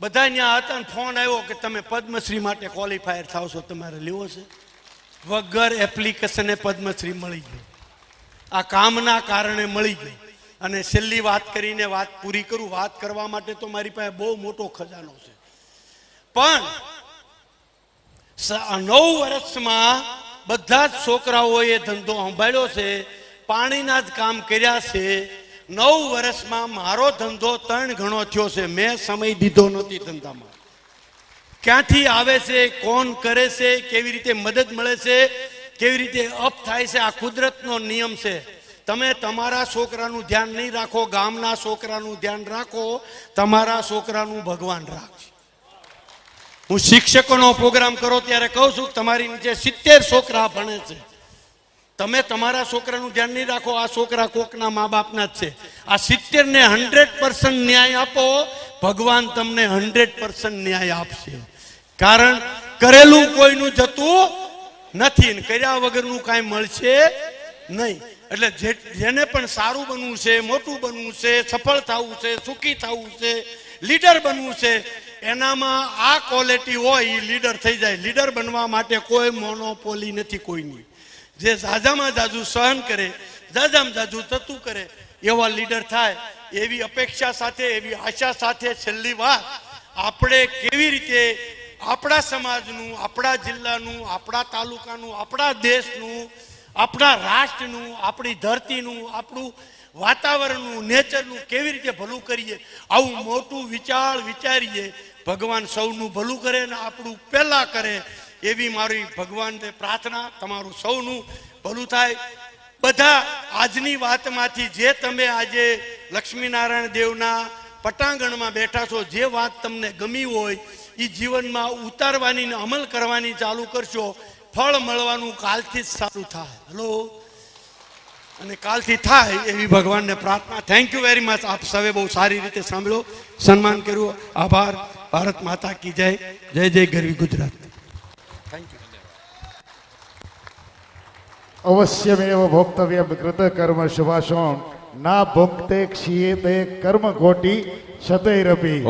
બધા ત્યાં હતા. ફોન આવ્યો કે તમે પદ્મશ્રી માટે ક્વોલિફાયર થાવ છો, તમારે લેવો છે. વગર એપ્લિકેશને પદ્મશ્રી મળી ગઈ. આ કામના કારણે મળી ગઈ. અને છેલ્લી વાત કરીને વાત પૂરી કરું. વાત કરવા માટે તો મારી પાસે બહુ મોટો ખજાનો છે, પણ 9 વર્ષમાં બધા જ છોકરાઓએ ધંધો સંભાળ્યો છે, પાણીના જ કામ કર્યા છે. 9 વર્ષમાં મારો ધંધો 3 ગણો થયો છે. મેં સમય દીધો નથી ધંધામાં. ક્યાંથી આવે છે, કોણ કરે છે, કેવી રીતે મદદ મળે છે, કેવી રીતે અપ થાય છે, આ કુદરતનો નિયમ છે. તમે તમારા છોકરાનું ધ્યાન નહીં રાખો, ગામના છોકરાનું ધ્યાન રાખો, તમારા છોકરાનું ભગવાન રાખશે. હું શિક્ષકોનો પ્રોગ્રામ કરો ત્યારે કહું છું, તમારી નીચે 70 છોકરા ભણે છે. તમે તમારા છોકરાનું ધ્યાન નહીં રાખો, આ છોકરા કોકના મા બાપના જ છે. આ 70 ને 100% ન્યાય આપો, ભગવાન તમને 100% ન્યાય આપશે. કારણ કરેલું કોઈનું જતું નથી ને કર્યા વગરનું કાંઈ મળશે નહીં. એટલે જેને પણ સારું બનવું છે, મોટું બનવું છે, સફળ થવું છે, સુખી થવું છે, લીડર બનવું છે, એનામાં આ ક્વોલિટી હોય એ લીડર થઈ જાય. લીડર બનવા માટે કોઈ મોનોપોલી નથી કોઈની. જે ઝાઝામાં ઝાઝું સહન કરે, ઝાઝામાં ઝાઝું થતું કરે, એવા લીડર થાય. એવી અપેક્ષા સાથે, એવી આશા સાથે છેલ્લી વાત, આપણે કેવી રીતે આપણા સમાજનું, આપણા જિલ્લાનું, આપણા તાલુકાનું, આપણા દેશનું, આપણા રાષ્ટ્રનું, આપણી ધરતીનું, આપણું વાતાવરણનું, નેચરનું કેવી રીતે ભલું કરીએ, આવું મોટું વિચારીએ. ભગવાન સૌનું ભલું કરે ને આપણું પહેલા કરે, એવી મારી ભગવાનને પ્રાર્થના. તમારું સૌનું ભલું થાય. બધા આજની વાતમાંથી જે તમે આજે લક્ષ્મીનારાયણ દેવના પટાંગણમાં બેઠા છો, જે વાત તમને ગમી હોય એ જીવનમાં ઉતારવાની ને અમલ કરવાની ચાલુ કરશો, ફળ મળવાનું કાલથી જ સારું થાય. હલો, અને કાલથી થાય એવી ભગવાનને પ્રાર્થના. Thank you very much. આપ સૌએ બહુ સારી રીતે સાંભળ્યો, સન્માન કર્યું. આભાર. ભારત માતા કી જય. જય જય ગરવી ગુજરાત. Thank you. અવશ્યમેવ ભોક્તવ્યમ કૃત કર્મ શુભાશોણ ના ભોક્તે ક્ષીયતે કર્મ કોટી શતૈરપી.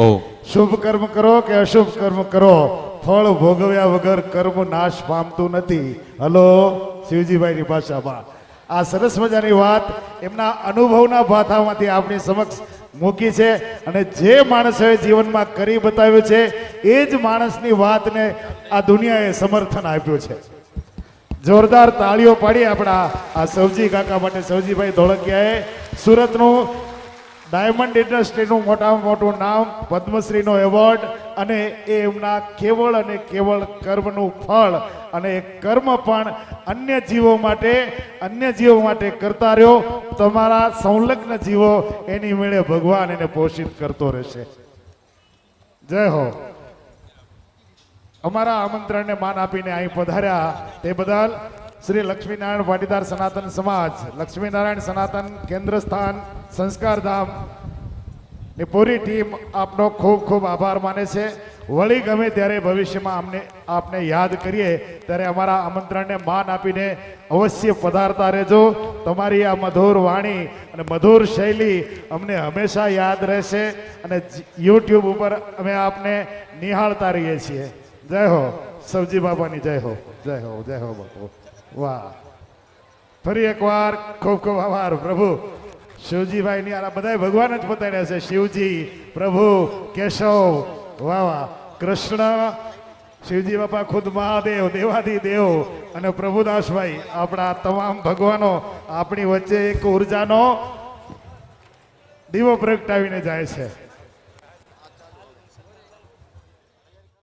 શુભ કર્મ કરો કે અશુભ કર્મ કરો, ફળ ભોગવ્યા વગર કર્મ નાશ પામતું નથી. હલો, શિવજીભાઈની ભાષામાં આ સરસ મજાની વાત એમના અનુભવના ભાથામાંથી આપણી સમક્ષ મૂકી છે. અને જે માણસોએ જીવનમાં કરી બતાવ્યું છે એ જ માણસની વાતને આ દુનિયાએ સમર્થન આપ્યું છે. જોરદાર તાળીઓ પાડી આપણા આ સવજી કાકા માટે. સવજીભાઈ ધોળકિયાએ સુરતનું ડાયમંડ ઇન્ડસ્ટ્રીનું મોટામાં મોટું નામ, પદ્મશ્રીનો એવોર્ડ, અને એ એમના કેવળ અને કેવળ કર્મનું ફળ, અને એ કર્મ પણ અન્ય જીવો માટે કરતા રહ્યો. તમારા સંલગ્ન જીવો એની મેળે ભગવાન એને પોષિત કરતો રહેશે. જય હો. અમારા આમંત્રણને માન આપીને અહીં પધાર્યા તે બદલ શ્રી લક્ષ્મીનારાયણ પાટીદાર સનાતન સમાજ, લક્ષ્મીનારાયણ સનાતન કેન્દ્ર સ્થાન સંસ્કારધામ ની પૂરી ટીમ આપનો ખૂબ ખૂબ આભાર માને છે. વળી ગમે ત્યારે ભવિષ્યમાં આપને યાદ કરીએ ત્યારે અમારા આમંત્રણને માન આપીને અવશ્ય પધારતા રહેજો. તમારી આ મધુર વાણી અને મધુર શૈલી અમને હંમેશા યાદ રહેશે, અને યુટ્યુબ ઉપર અમે આપને નિહાળતા રહીએ છીએ. જય હો સવજી બાબાની. જય હો, જય હો, જય હો બાપુ. વાહ. ફરી એકવાર ખૂબ ખૂબ આભાર પ્રભુ. શિવજીભાઈની આ બધા ભગવાન જ બતાડ્યા છે. શિવજી, પ્રભુ, કેશવ, વાહ વાહ, કૃષ્ણ, શિવજી બાપા ખુદ મહાદેવ, દેવાધિદેવ અને પ્રભુદાસભાઈ, આપણા તમામ ભગવાનો આપણી વચ્ચે એક ઉર્જાનો દીવો પ્રગટાવીને જાય છે.